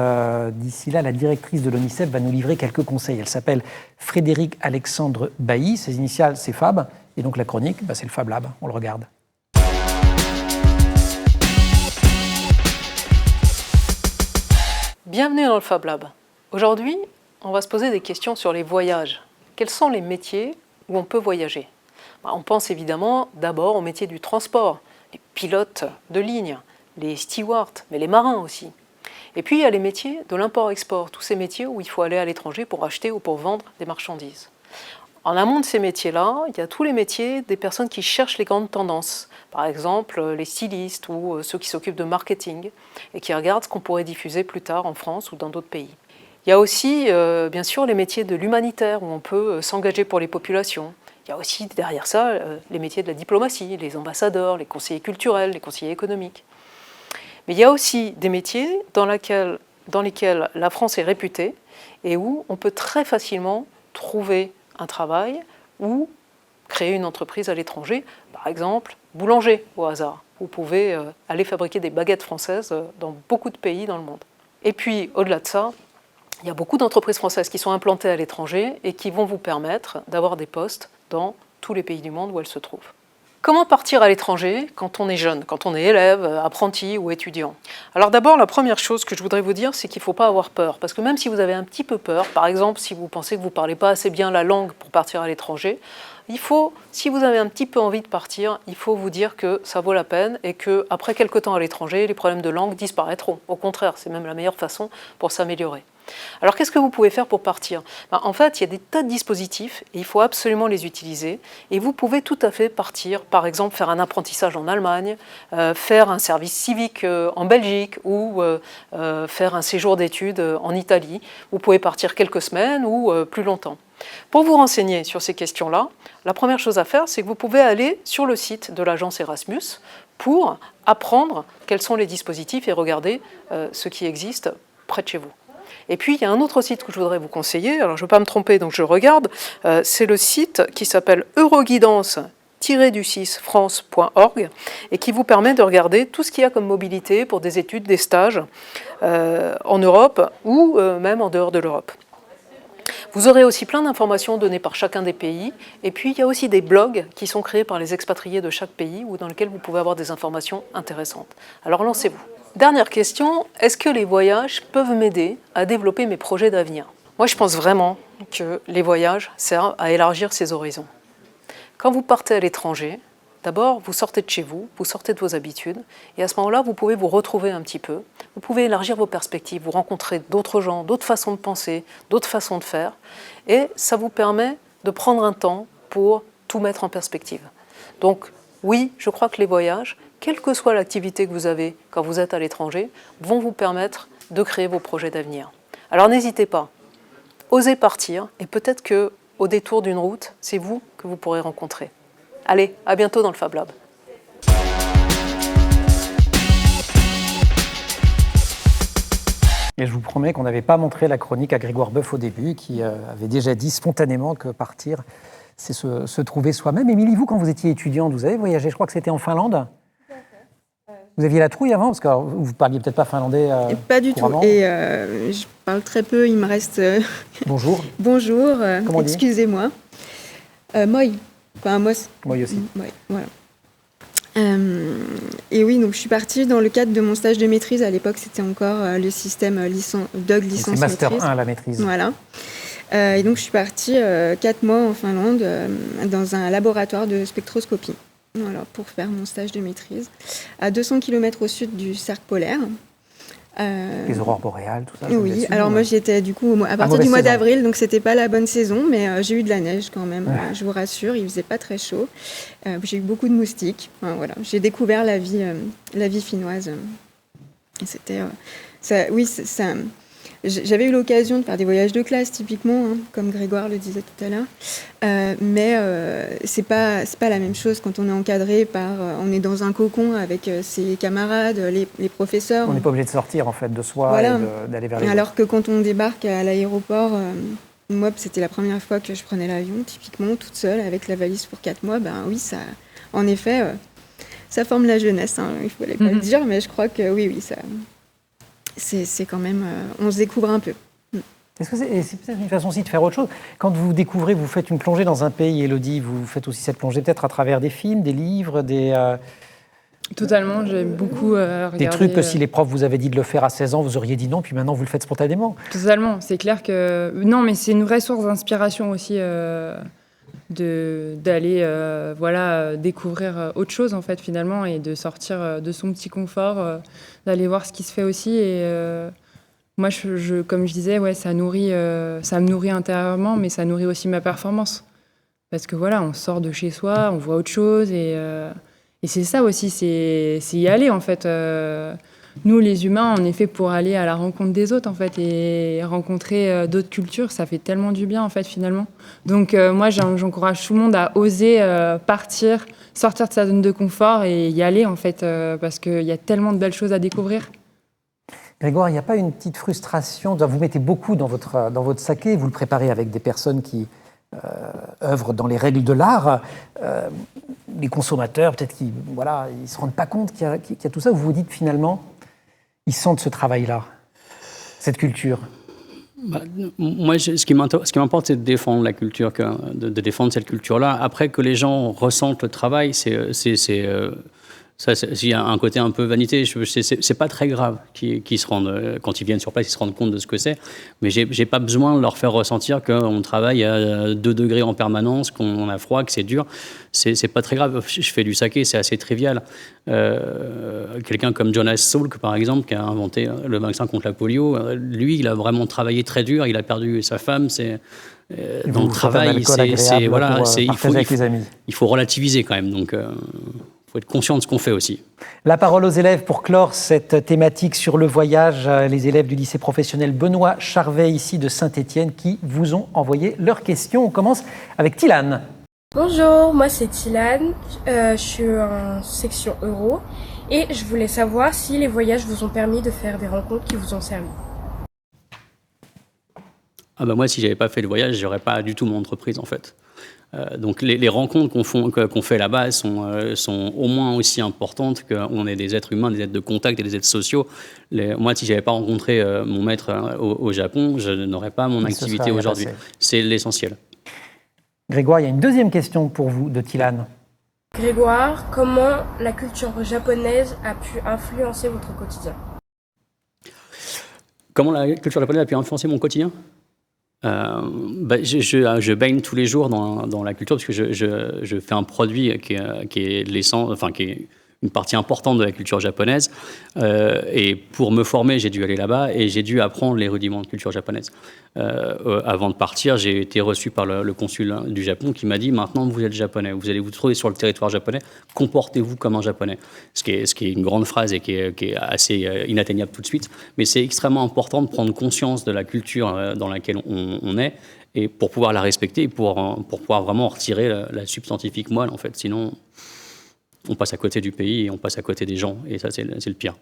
D'ici là, la directrice de l'ONICEF va nous livrer quelques conseils. Elle s'appelle Frédéric Alexandre Bailly. Ses initiales, c'est Fab. Et donc la chronique, c'est le Fab Lab. On le regarde. Bienvenue dans le Fab Lab. Aujourd'hui, on va se poser des questions sur les voyages. Quels sont les métiers où on peut voyager ? On pense évidemment d'abord au métier du transport, les pilotes de ligne, les stewards, mais les marins aussi. Et puis il y a les métiers de l'import-export, tous ces métiers où il faut aller à l'étranger pour acheter ou pour vendre des marchandises. En amont de ces métiers-là, il y a tous les métiers des personnes qui cherchent les grandes tendances. Par exemple, les stylistes ou ceux qui s'occupent de marketing et qui regardent ce qu'on pourrait diffuser plus tard en France ou dans d'autres pays. Il y a aussi, bien sûr, les métiers de l'humanitaire où on peut s'engager pour les populations. Il y a aussi derrière ça les métiers de la diplomatie, les ambassadeurs, les conseillers culturels, les conseillers économiques. Mais il y a aussi des métiers dans lesquels la France est réputée et où on peut très facilement trouver un travail ou créer une entreprise à l'étranger. Par exemple, boulanger au hasard. Vous pouvez aller fabriquer des baguettes françaises dans beaucoup de pays dans le monde. Et puis, au-delà de ça, il y a beaucoup d'entreprises françaises qui sont implantées à l'étranger et qui vont vous permettre d'avoir des postes dans tous les pays du monde où elles se trouvent. Comment partir à l'étranger quand on est jeune, quand on est élève, apprenti ou étudiant? Alors d'abord, la première chose que je voudrais vous dire, c'est qu'il ne faut pas avoir peur. Parce que même si vous avez un petit peu peur, par exemple, si vous pensez que vous ne parlez pas assez bien la langue pour partir à l'étranger, si vous avez un petit peu envie de partir, il faut vous dire que ça vaut la peine et qu'après quelques temps à l'étranger, les problèmes de langue disparaîtront. Au contraire, c'est même la meilleure façon pour s'améliorer. Alors qu'est-ce que vous pouvez faire pour partir? En fait, il y a des tas de dispositifs et il faut absolument les utiliser. Et vous pouvez tout à fait partir, par exemple, faire un apprentissage en Allemagne, faire un service civique en Belgique ou faire un séjour d'études en Italie. Vous pouvez partir quelques semaines ou plus longtemps. Pour vous renseigner sur ces questions-là, la première chose à faire, c'est que vous pouvez aller sur le site de l'agence Erasmus pour apprendre quels sont les dispositifs et regarder ce qui existe près de chez vous. Et puis, il y a un autre site que je voudrais vous conseiller, alors je ne veux pas me tromper, donc je regarde, c'est le site qui s'appelle euroguidance-france.org et qui vous permet de regarder tout ce qu'il y a comme mobilité pour des études, des stages en Europe ou même en dehors de l'Europe. Vous aurez aussi plein d'informations données par chacun des pays. Et puis, il y a aussi des blogs qui sont créés par les expatriés de chaque pays ou dans lesquels vous pouvez avoir des informations intéressantes. Alors, lancez-vous. Dernière question, est-ce que les voyages peuvent m'aider à développer mes projets d'avenir? Moi, je pense vraiment que les voyages servent à élargir ses horizons. Quand vous partez à l'étranger, d'abord, vous sortez de chez vous, vous sortez de vos habitudes, et à ce moment-là, vous pouvez vous retrouver un petit peu. Vous pouvez élargir vos perspectives, vous rencontrer d'autres gens, d'autres façons de penser, d'autres façons de faire, et ça vous permet de prendre un temps pour tout mettre en perspective. Donc, oui, je crois que les voyages, quelle que soit l'activité que vous avez quand vous êtes à l'étranger, vont vous permettre de créer vos projets d'avenir. Alors n'hésitez pas, osez partir, et peut-être qu'au détour d'une route, c'est vous que vous pourrez rencontrer. Allez, à bientôt dans le Fab Lab. Et je vous promets qu'on n'avait pas montré la chronique à Grégoire Boeuf au début, qui avait déjà dit spontanément que partir, c'est se trouver soi-même. Émilie, vous, quand vous étiez étudiante, vous avez voyagé, je crois que c'était en Finlande. Vous aviez la trouille avant? Parce que vous ne parliez peut-être pas finlandais pas du tout. Et je parle très peu, il me reste... Bonjour. Bonjour, Comment excusez-moi. Moi. Enfin, moi aussi. Ouais, voilà. Et oui, donc je suis partie dans le cadre de mon stage de maîtrise. À l'époque, c'était encore le système DUG licence-maîtrise. C'est Master 1 la maîtrise. Voilà. Et donc je suis partie 4 mois en Finlande dans un laboratoire de spectroscopie. Voilà, pour faire mon stage de maîtrise, à 200 km au sud du cercle polaire. Les aurores boréales, tout ça. Oui, alors moi j'y étais du coup à partir du mois d'avril, donc c'était pas la bonne saison, mais j'ai eu de la neige quand même, je vous rassure, il faisait pas très chaud. J'ai eu beaucoup de moustiques, voilà. J'ai découvert la vie finnoise. Et c'était, j'avais eu l'occasion de faire des voyages de classe typiquement, hein, comme Grégoire le disait tout à l'heure, mais c'est pas la même chose quand on est encadré par, on est dans un cocon avec ses camarades, les professeurs. On n'est pas obligé de sortir en fait de soi voilà. Et d'aller vers les Alors autres. que quand on débarque à l'aéroport, moi c'était la première fois que je prenais l'avion, typiquement toute seule avec la valise pour 4 mois, ben oui, ça, en effet, ça forme la jeunesse, hein, il ne fallait pas le dire, mais je crois que oui, ça... C'est quand même... on se découvre un peu. Est-ce que c'est peut-être une façon aussi de faire autre chose? Quand vous découvrez, vous faites une plongée dans un pays, Élodie, vous faites aussi cette plongée peut-être à travers des films, des livres, Totalement, j'ai beaucoup regardé... Des trucs que si les profs vous avaient dit de le faire à 16 ans, vous auriez dit non, puis maintenant vous le faites spontanément. Totalement, c'est clair que... Non, mais c'est une vraie source d'inspiration aussi d'aller découvrir autre chose en fait finalement et de sortir de son petit confort, d'aller voir ce qui se fait aussi et moi comme je disais ça me nourrit intérieurement mais ça nourrit aussi ma performance parce que voilà on sort de chez soi, on voit autre chose et c'est ça aussi, c'est y aller en fait. Nous, les humains, on est fait pour aller à la rencontre des autres, en fait, et rencontrer d'autres cultures, ça fait tellement du bien, en fait, finalement. Donc, moi, j'encourage tout le monde à oser partir, sortir de sa zone de confort et y aller, en fait, parce qu'il y a tellement de belles choses à découvrir. Grégoire, il n'y a pas une petite frustration? Vous mettez beaucoup dans votre saké, vous le préparez avec des personnes qui œuvrent dans les règles de l'art. Les consommateurs, peut-être qu'ils ne se rendent pas compte qu'il y a tout ça. Vous vous dites finalement, ils sentent ce travail-là, cette culture. Moi, ce qui m'importe, c'est de défendre la culture, de défendre cette culture-là. Après, que les gens ressentent le travail, il y a un côté un peu vanité. C'est pas très grave qu'ils se rendent, quand ils viennent sur place, ils se rendent compte de ce que c'est. Mais j'ai pas besoin de leur faire ressentir qu'on travaille à 2 degrés en permanence, qu'on a froid, que c'est dur. C'est pas très grave. Je fais du saké, c'est assez trivial. Quelqu'un comme Jonas Salk, par exemple, qui a inventé le vaccin contre la polio, lui, il a vraiment travaillé très dur. Il a perdu sa femme. Dans le travail, il faut relativiser quand même. Donc, il faut être conscient de ce qu'on fait aussi. La parole aux élèves pour clore cette thématique sur le voyage. Les élèves du lycée professionnel Benoît Charvet, ici de Saint-Étienne, qui vous ont envoyé leurs questions. On commence avec Tilane. Bonjour, moi c'est Tilane. Je suis en section Euro et je voulais savoir si les voyages vous ont permis de faire des rencontres qui vous ont servi. Moi, si j'avais pas fait le voyage, j'aurais pas du tout mon entreprise en fait. Donc les rencontres qu'on fait là-bas sont au moins aussi importantes qu'on est des êtres humains, des êtres de contact et des êtres sociaux. Moi, si je n'avais pas rencontré mon maître au Japon, je n'aurais pas mon activité aujourd'hui. C'est l'essentiel. Grégoire, il y a une deuxième question pour vous de Tilane. Grégoire, comment la culture japonaise a pu influencer votre quotidien? Comment la culture japonaise a pu influencer mon quotidien? Je baigne tous les jours dans la culture parce que je fais un produit qui est l'essence, enfin qui est une partie importante de la culture japonaise. Et pour me former, j'ai dû aller là-bas et j'ai dû apprendre les rudiments de culture japonaise. Avant de partir, j'ai été reçu par le consul du Japon qui m'a dit « Maintenant, vous êtes japonais, vous allez vous trouver sur le territoire japonais, comportez-vous comme un japonais ». Ce qui est une grande phrase et qui est assez inatteignable tout de suite. Mais c'est extrêmement important de prendre conscience de la culture dans laquelle on est et pour pouvoir la respecter et pour pouvoir vraiment en retirer la substantifique moelle, en fait. Sinon, on passe à côté du pays et on passe à côté des gens. Et ça, c'est le pire.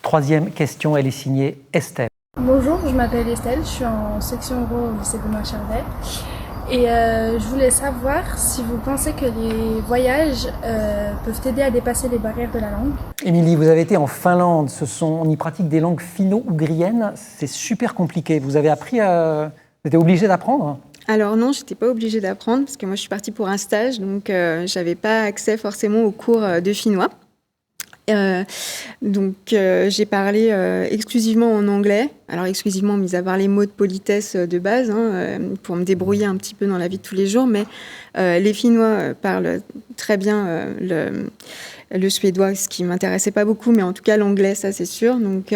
Troisième question, elle est signée Estelle. Bonjour, je m'appelle Estelle, je suis en section Euro au lycée Benoît Charvet. Et je voulais savoir si vous pensez que les voyages peuvent aider à dépasser les barrières de la langue. Émilie, vous avez été en Finlande. On y pratique des langues finno-ougriennes. C'est super compliqué. Vous avez appris vous étiez obligé d'apprendre ? Alors non, je n'étais pas obligée d'apprendre parce que moi je suis partie pour un stage, donc je n'avais pas accès forcément aux cours de finnois. Donc j'ai parlé exclusivement en anglais, alors exclusivement mis à part les mots de politesse de base, pour me débrouiller un petit peu dans la vie de tous les jours, mais les Finnois parlent très bien le suédois, ce qui ne m'intéressait pas beaucoup, mais en tout cas l'anglais, ça c'est sûr. Donc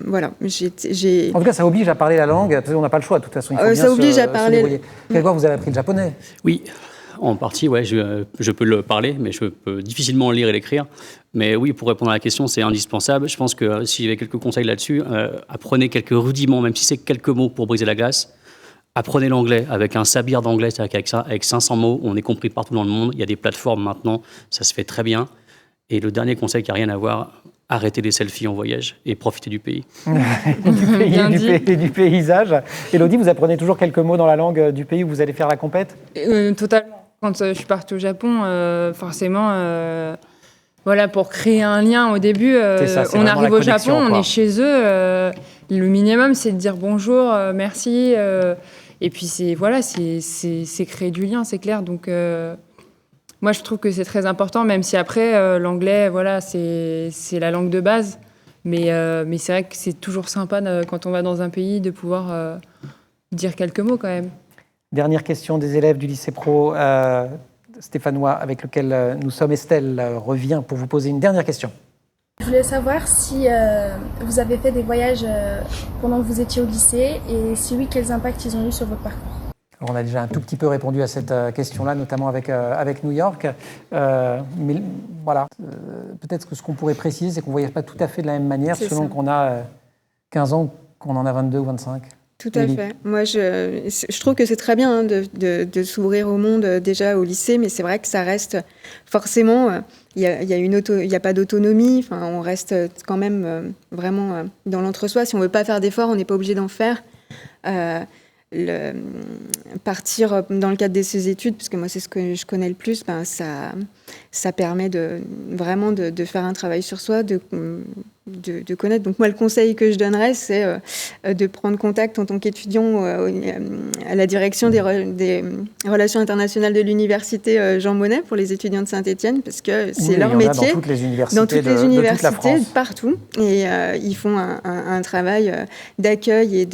voilà. En tout cas, ça oblige à parler la langue, on n'a pas le choix de toute façon. Il faut bien ça oblige à parler. Grégoire, vous avez appris le japonais ? Oui. En partie, ouais, je peux le parler, mais je peux difficilement lire et l'écrire. Mais oui, pour répondre à la question, c'est indispensable. Je pense que si j'avais quelques conseils là-dessus, apprenez quelques rudiments, même si c'est quelques mots pour briser la glace. Apprenez l'anglais avec un sabir d'anglais, c'est-à-dire qu'avec 500 mots, on est compris partout dans le monde. Il y a des plateformes maintenant, ça se fait très bien. Et le dernier conseil qui n'a rien à voir, arrêtez les selfies en voyage et profitez du pays. du paysage. Élodie, vous apprenez toujours quelques mots dans la langue du pays où vous allez faire la compète ? Totalement. Quand je suis partie au Japon, forcément, pour créer un lien au début, on arrive au Japon, on est chez eux. Le minimum, c'est de dire bonjour, merci. Et puis, c'est créer du lien, c'est clair. Donc, moi, je trouve que c'est très important, même si après, l'anglais, c'est la langue de base. Mais c'est vrai que c'est toujours sympa, quand on va dans un pays, de pouvoir dire quelques mots quand même. Dernière question des élèves du lycée pro stéphanois avec lequel nous sommes. Estelle revient pour vous poser une dernière question. Je voulais savoir si vous avez fait des voyages pendant que vous étiez au lycée et si oui, quels impacts ils ont eu sur votre parcours. Alors, on a déjà un tout petit peu répondu à cette question-là, notamment avec New York. Mais voilà, peut-être que ce qu'on pourrait préciser, c'est qu'on ne voyage pas tout à fait de la même manière selon qu'on a 15 ans, qu'on en a 22 ou 25. Tout à fait. Moi, je trouve que c'est très bien de s'ouvrir au monde déjà au lycée, mais c'est vrai que ça reste forcément, il y a pas d'autonomie. Enfin, on reste quand même vraiment dans l'entre-soi. Si on veut pas faire d'efforts, on n'est pas obligé d'en faire. Partir dans le cadre de ses études, parce que moi c'est ce que je connais le plus, ça permet vraiment de faire un travail sur soi, de connaître. Donc moi le conseil que je donnerais, c'est de prendre contact en tant qu'étudiant à la direction des relations internationales de l'université Jean Monnet pour les étudiants de Saint-Étienne, parce que c'est leur métier. Dans toutes les universités, partout. Et ils font un travail d'accueil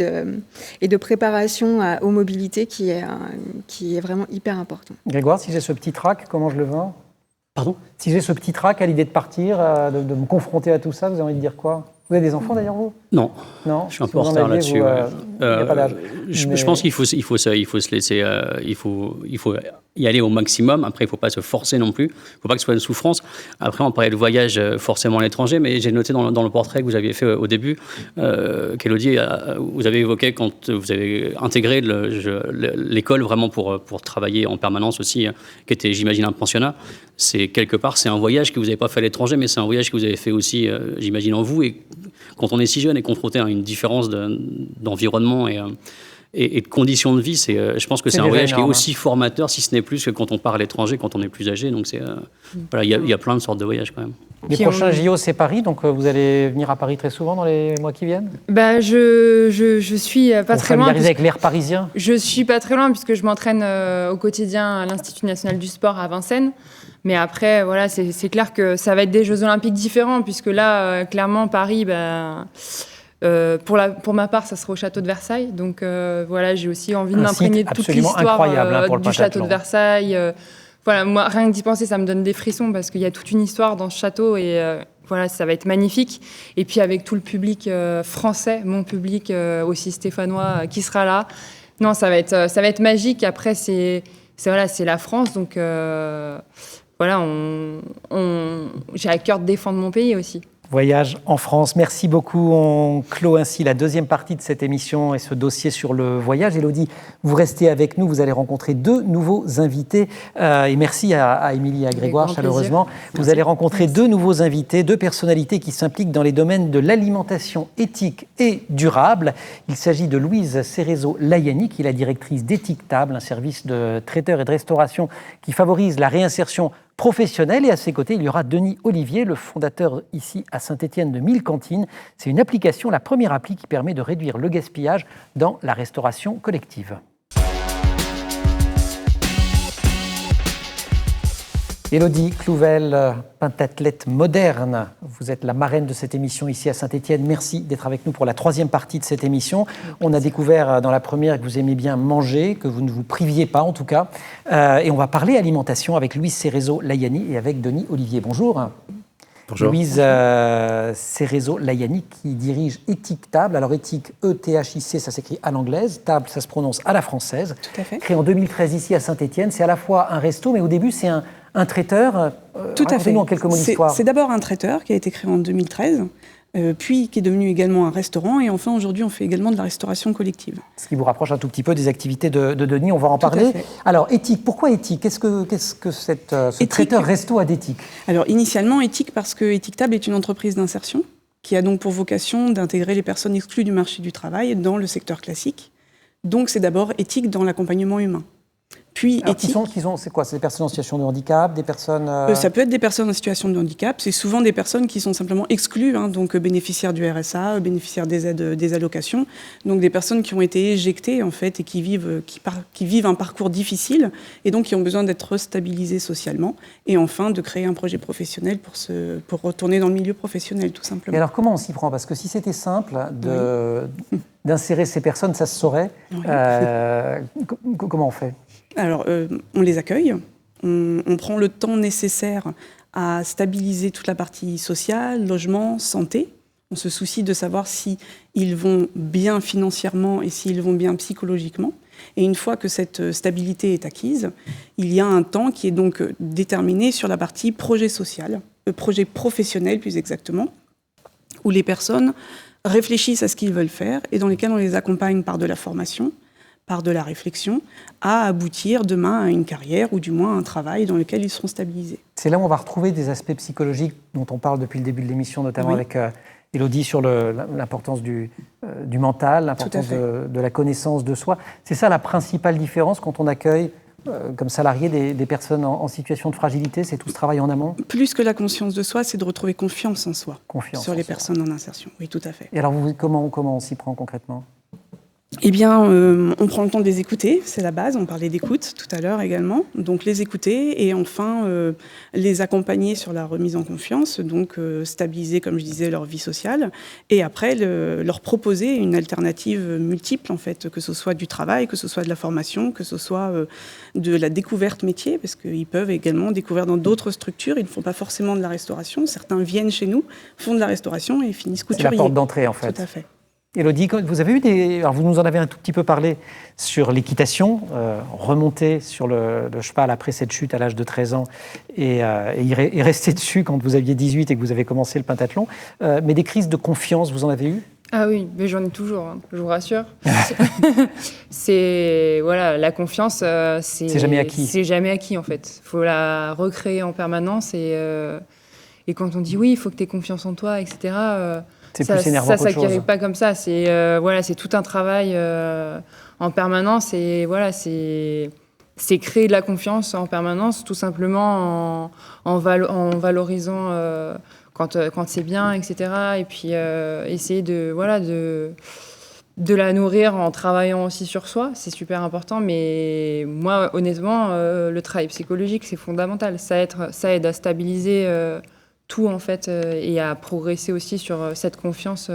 et de préparation aux mobilités qui est vraiment hyper important. Grégoire, si j'ai ce petit trac, comment je le vends ? Pardon ? Si j'ai ce petit trac à l'idée de partir, de me confronter à tout ça, vous avez envie de dire quoi ? Vous avez des enfants d'ailleurs, vous ? Non. Non. Je suis un peu en retard là-dessus. Il n'y a pas d'âge. Je pense qu'il faut se laisser, il faut y aller au maximum. Après, il ne faut pas se forcer non plus. Il ne faut pas que ce soit une souffrance. Après, on parlait de voyage forcément à l'étranger, mais j'ai noté dans le portrait que vous aviez fait au début, qu'Élodie, vous avez évoqué quand vous avez intégré l'école vraiment pour travailler en permanence aussi, qui était, j'imagine, un pensionnat. C'est quelque part, c'est un voyage que vous n'avez pas fait à l'étranger, mais c'est un voyage que vous avez fait aussi, j'imagine, en vous. Et quand on est si jeune et confronté à une différence d'environnement et de conditions de vie, je pense que c'est un voyage qui est aussi formateur, si ce n'est plus que quand on part à l'étranger, quand on est plus âgé. Donc voilà, il y a plein de sortes de voyages quand même. Les prochains JO, c'est Paris, donc vous allez venir à Paris très souvent dans les mois qui viennent ? Je suis pas très loin. Avec l'air parisien ? Je suis pas très loin puisque je m'entraîne au quotidien à l'Institut national du sport à Vincennes. Mais après, voilà, c'est clair que ça va être des Jeux Olympiques différents, puisque là, clairement, Paris, pour ma part, ça sera au château de Versailles. Donc voilà, j'ai aussi envie de m'imprégner de toute l'histoire du château de Versailles. Voilà, moi, rien que d'y penser, ça me donne des frissons, parce qu'il y a toute une histoire dans ce château, et voilà, ça va être magnifique. Et puis avec tout le public français, mon public aussi stéphanois, qui sera là. Non, ça va être magique. Après, c'est la France, donc... Voilà, j'ai à cœur de défendre mon pays aussi. Voyage en France. Merci beaucoup. On clôt ainsi la deuxième partie de cette émission et ce dossier sur le voyage. Élodie, vous restez avec nous. Vous allez rencontrer deux nouveaux invités. Et merci à Émilie et à Grégoire, chaleureusement. Vous allez rencontrer deux nouveaux invités, deux personnalités qui s'impliquent dans les domaines de l'alimentation éthique et durable. Il s'agit de Louise Cerezo-Layani, qui est la directrice d'Étiquetable, un service de traiteur et de restauration qui favorise la réinsertion professionnel. Et à ses côtés, il y aura Denis Olivier, le fondateur ici à Saint-Étienne de 1000 cantines. C'est une application, la première appli qui permet de réduire le gaspillage dans la restauration collective. Élodie Clouvel, pentathlète moderne, vous êtes la marraine de cette émission ici à Saint-Étienne. Merci d'être avec nous pour la troisième partie de cette émission. On a découvert dans la première que vous aimez bien manger, que vous ne vous priviez pas en tout cas. Et on va parler alimentation avec Louise Cerezo-Layani et avec Denis Olivier. Bonjour. Bonjour. Louise Cerezo-Layani qui dirige Étiquetable. Alors éthique, E-T-H-I-C, ça s'écrit à l'anglaise. Table, ça se prononce à la française. Tout à fait. Créé en 2013 ici à Saint-Étienne. C'est à la fois un resto, mais au début c'est un traiteur. Tout à fait. Racontez-nous en quelques mots l'histoire. C'est d'abord un traiteur qui a été créé en 2013, puis qui est devenu également un restaurant, et enfin aujourd'hui on fait également de la restauration collective. Ce qui vous rapproche un tout petit peu des activités de Denis, on va en parler. Alors éthique, pourquoi éthique ? Qu'est-ce que ce traiteur resto a d'éthique ? Alors initialement éthique parce que Étiquetable est une entreprise d'insertion qui a donc pour vocation d'intégrer les personnes exclues du marché du travail dans le secteur classique. Donc c'est d'abord éthique dans l'accompagnement humain. Puis éthique. C'est quoi ? C'est des personnes en situation de handicap, des personnes... Ça peut être des personnes en situation de handicap. C'est souvent des personnes qui sont simplement exclues, donc bénéficiaires du RSA, bénéficiaires des aides, des allocations. Donc des personnes qui ont été éjectées en fait et qui vivent un parcours difficile et donc qui ont besoin d'être restabilisées socialement. Et enfin de créer un projet professionnel pour retourner dans le milieu professionnel tout simplement. Et alors comment on s'y prend ? Parce que si c'était simple d'insérer ces personnes, ça se saurait. Oui. Comment on fait ? Alors, on les accueille, on prend le temps nécessaire à stabiliser toute la partie sociale, logement, santé. On se soucie de savoir si ils vont bien financièrement et s'ils vont bien psychologiquement. Et une fois que cette stabilité est acquise, il y a un temps qui est donc déterminé sur la partie projet social, projet professionnel plus exactement, où les personnes réfléchissent à ce qu'ils veulent faire et dans lesquels on les accompagne par de la formation, par de la réflexion, à aboutir demain à une carrière ou du moins à un travail dans lequel ils seront stabilisés. C'est là où on va retrouver des aspects psychologiques dont on parle depuis le début de l'émission, notamment avec Élodie sur l'importance du mental, l'importance de la connaissance de soi. C'est ça la principale différence quand on accueille comme salarié des personnes en situation de fragilité, c'est tout ce travail en amont? Plus que la conscience de soi, c'est de retrouver confiance en soi sur les personnes en insertion. Oui, tout à fait. Et alors, comment on s'y prend concrètement? Eh bien, on prend le temps de les écouter, c'est la base, on parlait d'écoute tout à l'heure également, donc les écouter et enfin les accompagner sur la remise en confiance, donc stabiliser, comme je disais, leur vie sociale, et après leur proposer une alternative multiple, en fait, que ce soit du travail, que ce soit de la formation, que ce soit de la découverte métier, parce qu'ils peuvent également découvrir dans d'autres structures, ils ne font pas forcément de la restauration, certains viennent chez nous, font de la restauration et finissent couturiers. C'est la porte d'entrée, en fait. Tout à fait. Élodie, vous avez eu alors vous nous en avez un tout petit peu parlé sur l'équitation, remonter sur le cheval après cette chute à l'âge de 13 ans et rester dessus quand vous aviez 18 et que vous avez commencé le pentathlon. Mais des crises de confiance, vous en avez eu? Ah oui, mais j'en ai toujours, hein, je vous rassure. La confiance, c'est jamais acquis. C'est jamais acquis en fait. Il faut la recréer en permanence et quand on dit oui, il faut que tu aies confiance en toi, etc. C'est plus énervant qu'autre chose. Ça s'acquiert pas comme ça. C'est tout un travail en permanence et c'est créer de la confiance en permanence, tout simplement en valorisant quand c'est bien, etc. Et puis essayer de la nourrir en travaillant aussi sur soi, c'est super important. Mais moi, honnêtement, le travail psychologique, c'est fondamental. Ça aide à stabiliser tout, en fait, et à progresser aussi sur cette confiance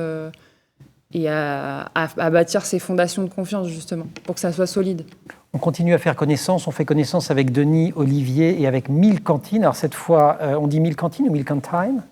et à bâtir ces fondations de confiance, justement, pour que ça soit solide. On continue à faire connaissance. On fait connaissance avec Denis, Olivier et avec Mille Cantines. Alors cette fois, on dit Mille Cantines ou Mille Cantine?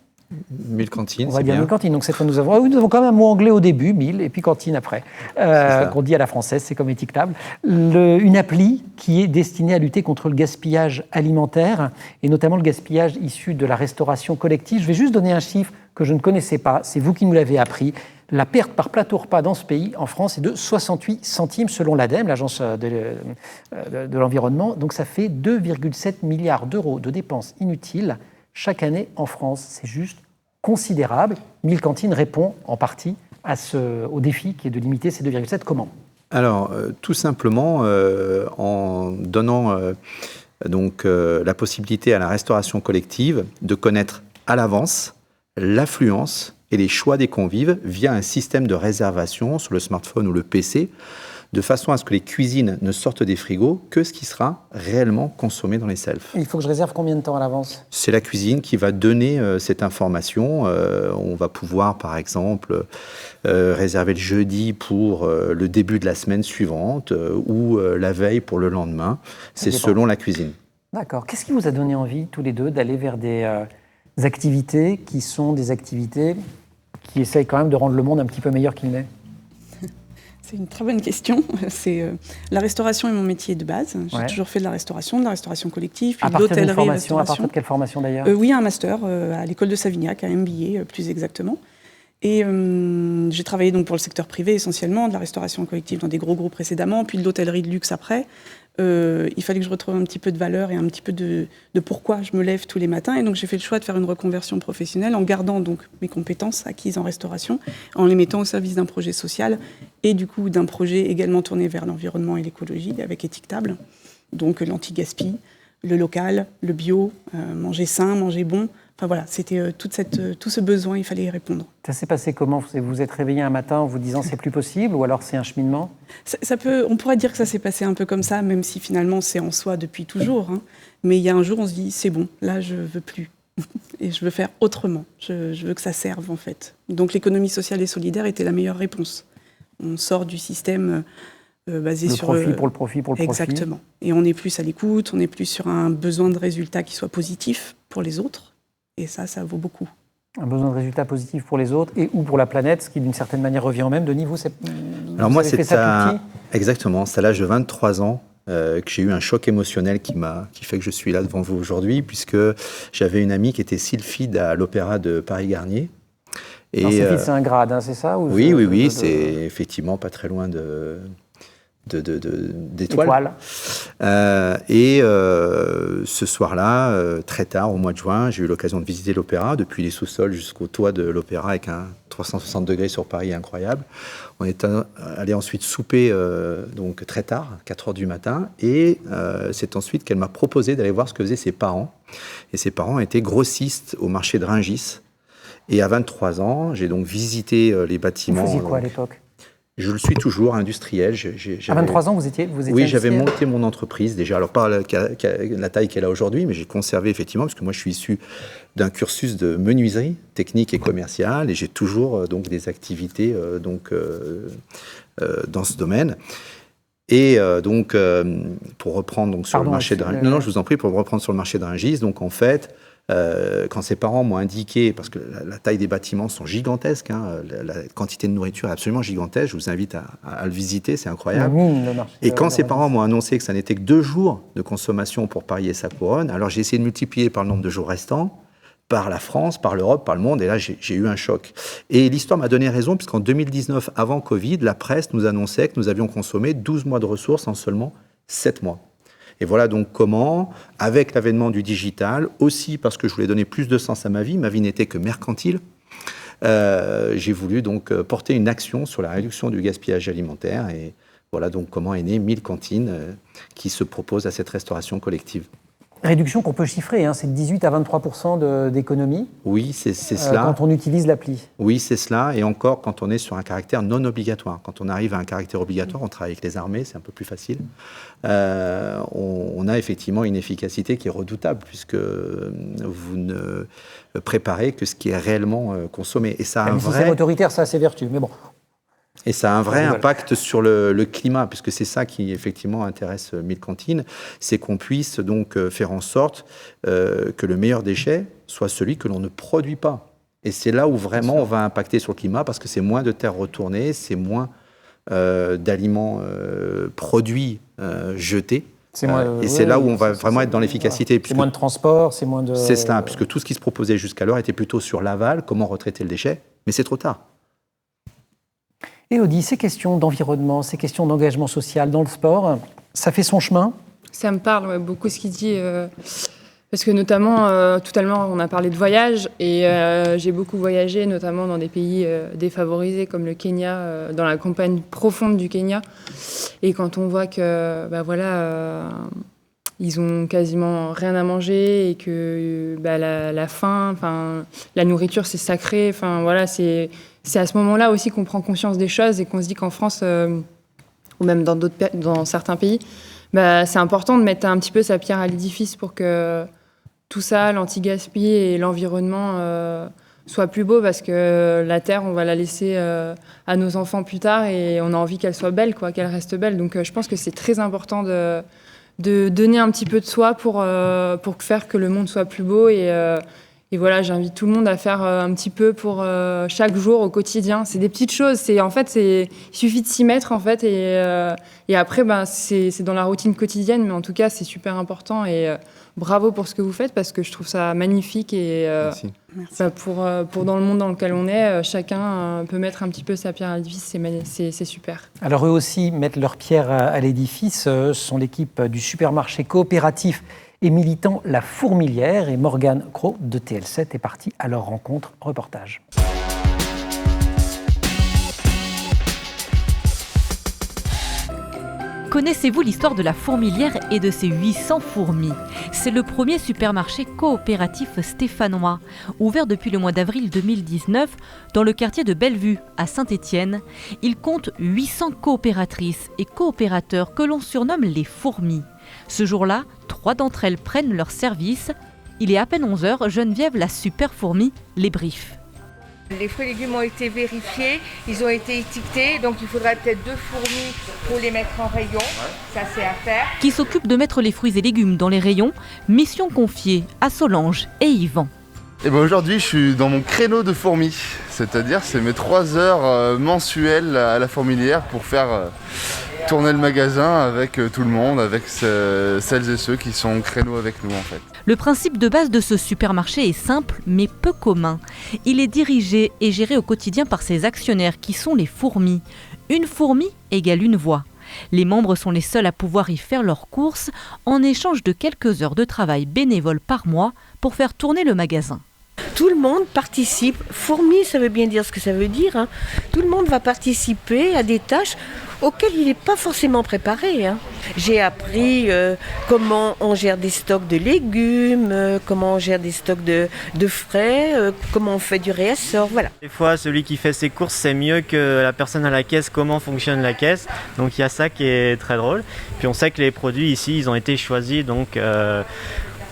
Mille Cantines, on va dire Mille Cantines. Donc cette fois, nous avons quand même un mot anglais au début, Mille, et puis Cantine après, qu'on dit à la française, c'est comme étiquetable. Une appli qui est destinée à lutter contre le gaspillage alimentaire, et notamment le gaspillage issu de la restauration collective. Je vais juste donner un chiffre que je ne connaissais pas, c'est vous qui nous l'avez appris. La perte par plateau repas dans ce pays, en France, est de 68 centimes selon l'ADEME, l'Agence de l'environnement. Donc ça fait 2,7 milliards d'euros de dépenses inutiles chaque année en France. C'est juste considérable. Mille Cantines répond en partie au défi qui est de limiter ces 2,7. Comment? Alors, tout simplement en donnant la possibilité à la restauration collective de connaître à l'avance l'affluence et les choix des convives via un système de réservation sur le smartphone ou le PC, de façon à ce que les cuisines ne sortent des frigos que ce qui sera réellement consommé dans les selfs. Il faut que je réserve combien de temps à l'avance? C'est la cuisine qui va donner cette information. On va pouvoir, par exemple, réserver le jeudi pour le début de la semaine suivante ou la veille pour le lendemain. C'est selon la cuisine. D'accord. Qu'est-ce qui vous a donné envie, tous les deux, d'aller vers des activités qui sont des activités qui essayent quand même de rendre le monde un petit peu meilleur qu'il n'est? C'est une très bonne question. La restauration est mon métier de base. J'ai toujours fait de la restauration collective, puis de l'hôtellerie-restauration. À partir de quelle formation d'ailleurs? Oui, un master à l'école de Savignac, un MBA plus exactement. Et j'ai travaillé donc pour le secteur privé essentiellement, de la restauration collective dans des gros groupes précédemment, puis de l'hôtellerie de luxe après. Il fallait que je retrouve un petit peu de valeur et un petit peu de pourquoi je me lève tous les matins. Et donc j'ai fait le choix de faire une reconversion professionnelle en gardant donc mes compétences acquises en restauration, en les mettant au service d'un projet social et du coup d'un projet également tourné vers l'environnement et l'écologie avec étiquetable. Donc l'anti-gaspi, le local, le bio, manger sain, manger bon. Enfin voilà, c'était tout ce besoin, il fallait y répondre. Ça s'est passé comment? Vous vous êtes réveillé un matin en vous disant c'est plus possible ou alors c'est un cheminement? On pourrait dire que ça s'est passé un peu comme ça, même si finalement c'est en soi depuis toujours. Hein. Mais il y a un jour, on se dit c'est bon, là je veux plus. Et je veux faire autrement. Je veux que ça serve en fait. Donc l'économie sociale et solidaire était la meilleure réponse. On sort du système basé sur le profit pour le profit. Exactement. Et on est plus à l'écoute, on est plus sur un besoin de résultat qui soit positif pour les autres. Et ça vaut beaucoup. Un besoin de résultats positifs pour les autres et ou pour la planète, ce qui d'une certaine manière revient au même. Denis, Alors moi, c'est ça, exactement, c'est à l'âge de 23 ans que j'ai eu un choc émotionnel qui fait que je suis là devant vous aujourd'hui, puisque j'avais une amie qui était sylphide à l'Opéra de Paris-Garnier. Sylphide, c'est un grade, hein, c'est ça ou Oui, c'est effectivement pas très loin d'étoiles. Ce soir-là, très tard, au mois de juin, j'ai eu l'occasion de visiter l'opéra, depuis les sous-sols jusqu'au toit de l'opéra, avec un 360 degrés sur Paris incroyable. On est allé ensuite souper donc très tard, 4 heures du matin, et c'est ensuite qu'elle m'a proposé d'aller voir ce que faisaient ses parents. Et ses parents étaient grossistes au marché de Rungis. Et à 23 ans, j'ai donc visité les bâtiments. Vous faisiez quoi à l'époque ? Je le suis toujours, industriel. À 23 ans, vous étiez Oui, j'avais monté mon entreprise déjà. Alors, pas la taille qu'elle a aujourd'hui, mais j'ai conservé effectivement, parce que moi, je suis issu d'un cursus de menuiserie technique et commerciale, et j'ai toujours donc des activités dans ce domaine. Et pour reprendre donc, sur le marché de Rungis, non, je vous en prie, pour reprendre sur le marché de Rungis, donc en fait, quand ses parents m'ont indiqué, parce que la taille des bâtiments sont gigantesques, hein, la quantité de nourriture est absolument gigantesque, je vous invite à le visiter, c'est incroyable. Et quand ses parents m'ont annoncé que ça n'était que 2 jours de consommation pour parier sa couronne, alors j'ai essayé de multiplier par le nombre de jours restants, par la France, par l'Europe, par le monde, et là j'ai eu un choc. Et l'histoire m'a donné raison, puisqu'en 2019, avant Covid, la presse nous annonçait que nous avions consommé 12 mois de ressources en seulement 7 mois. Et voilà donc comment, avec l'avènement du digital, aussi parce que je voulais donner plus de sens à ma vie n'était que mercantile, j'ai voulu donc porter une action sur la réduction du gaspillage alimentaire. Et voilà donc comment est née 1000 cantines qui se proposent à cette restauration collective. Réduction qu'on peut chiffrer, hein, c'est de 18 à 23% d'économie. Oui, c'est cela. Quand on utilise l'appli. Oui, c'est cela. Et encore, quand on est sur un caractère non obligatoire. Quand on arrive à un caractère obligatoire, on travaille avec les armées, c'est un peu plus facile. On a effectivement une efficacité qui est redoutable, puisque vous ne préparez que ce qui est réellement consommé. Et ça a un vrai... système autoritaire, ça a ses vertus, mais bon. Et ça a un vrai impact sur le climat, puisque c'est ça qui effectivement intéresse 1000 cantines, c'est qu'on puisse donc faire en sorte que le meilleur déchet soit celui que l'on ne produit pas. Et c'est là où vraiment on va impacter sur le climat, parce que c'est moins de terres retournées, c'est moins d'aliments produits jetés. C'est là où on va vraiment être dans l'efficacité. C'est moins de transport, c'est moins de... C'est cela, puisque tout ce qui se proposait jusqu'alors était plutôt sur l'aval, comment retraiter le déchet, mais c'est trop tard. Élodie, ces questions d'environnement, ces questions d'engagement social dans le sport, ça fait son chemin ? Ça me parle beaucoup ce qu'il dit, parce que notamment, tout à l'heure, on a parlé de voyage, et j'ai beaucoup voyagé, notamment dans des pays défavorisés comme le Kenya, dans la campagne profonde du Kenya. Et quand on voit que, ils ont quasiment rien à manger et que la faim, la nourriture, c'est sacré. C'est à ce moment-là aussi qu'on prend conscience des choses et qu'on se dit qu'en France, ou même dans certains pays, c'est important de mettre un petit peu sa pierre à l'édifice pour que tout ça, l'anti-gaspi et l'environnement soit plus beau, parce que la Terre, on va la laisser à nos enfants plus tard et on a envie qu'elle soit belle, qu'elle reste belle. Donc je pense que c'est très important de donner un petit peu de soi pour faire que le monde soit plus beau. Et voilà, j'invite tout le monde à faire un petit peu pour chaque jour au quotidien. C'est des petites choses. Il suffit de s'y mettre en fait, et après c'est dans la routine quotidienne, mais en tout cas c'est super important. Et bravo pour ce que vous faites, parce que je trouve ça magnifique. Et pour dans le monde dans lequel on est, chacun peut mettre un petit peu sa pierre à l'édifice. C'est super. Alors eux aussi mettent leur pierre à l'édifice. Ce sont l'équipe du supermarché coopératif et militant La Fourmilière, et Morgane Cros de TL7 est partie à leur rencontre. Reportage. Connaissez-vous l'histoire de La Fourmilière et de ses 800 fourmis ? C'est le premier supermarché coopératif stéphanois, ouvert depuis le mois d'avril 2019 dans le quartier de Bellevue, à Saint-Étienne. Il compte 800 coopératrices et coopérateurs que l'on surnomme les fourmis. Ce jour-là, 3 d'entre elles prennent leur service. Il est à peine 11h, Geneviève, la super fourmi, les briefe. Les fruits et légumes ont été vérifiés, ils ont été étiquetés, donc il faudrait peut-être 2 fourmis pour les mettre en rayon, ça c'est à faire. Qui s'occupe de mettre les fruits et légumes dans les rayons, mission confiée à Solange et Yvan. Et ben aujourd'hui, je suis dans mon créneau de fourmis, c'est-à-dire c'est mes 3 heures mensuelles à la fourmilière pour faire tourner le magasin avec tout le monde, avec celles et ceux qui sont au créneau avec nous en fait. Le principe de base de ce supermarché est simple mais peu commun. Il est dirigé et géré au quotidien par ses actionnaires qui sont les fourmis. Une fourmi égale une voix. Les membres sont les seuls à pouvoir y faire leurs courses en échange de quelques heures de travail bénévole par mois pour faire tourner le magasin. Tout le monde participe. Fourmi, ça veut bien dire ce que ça veut dire. Hein. Tout le monde va participer à des tâches auxquelles il n'est pas forcément préparé. Hein. J'ai appris comment on gère des stocks de légumes, comment on gère des stocks de frais, comment on fait du réassort, voilà. Des fois, celui qui fait ses courses, c'est mieux que la personne à la caisse, comment fonctionne la caisse. Donc il y a ça qui est très drôle. Puis on sait que les produits ici, ils ont été choisis, donc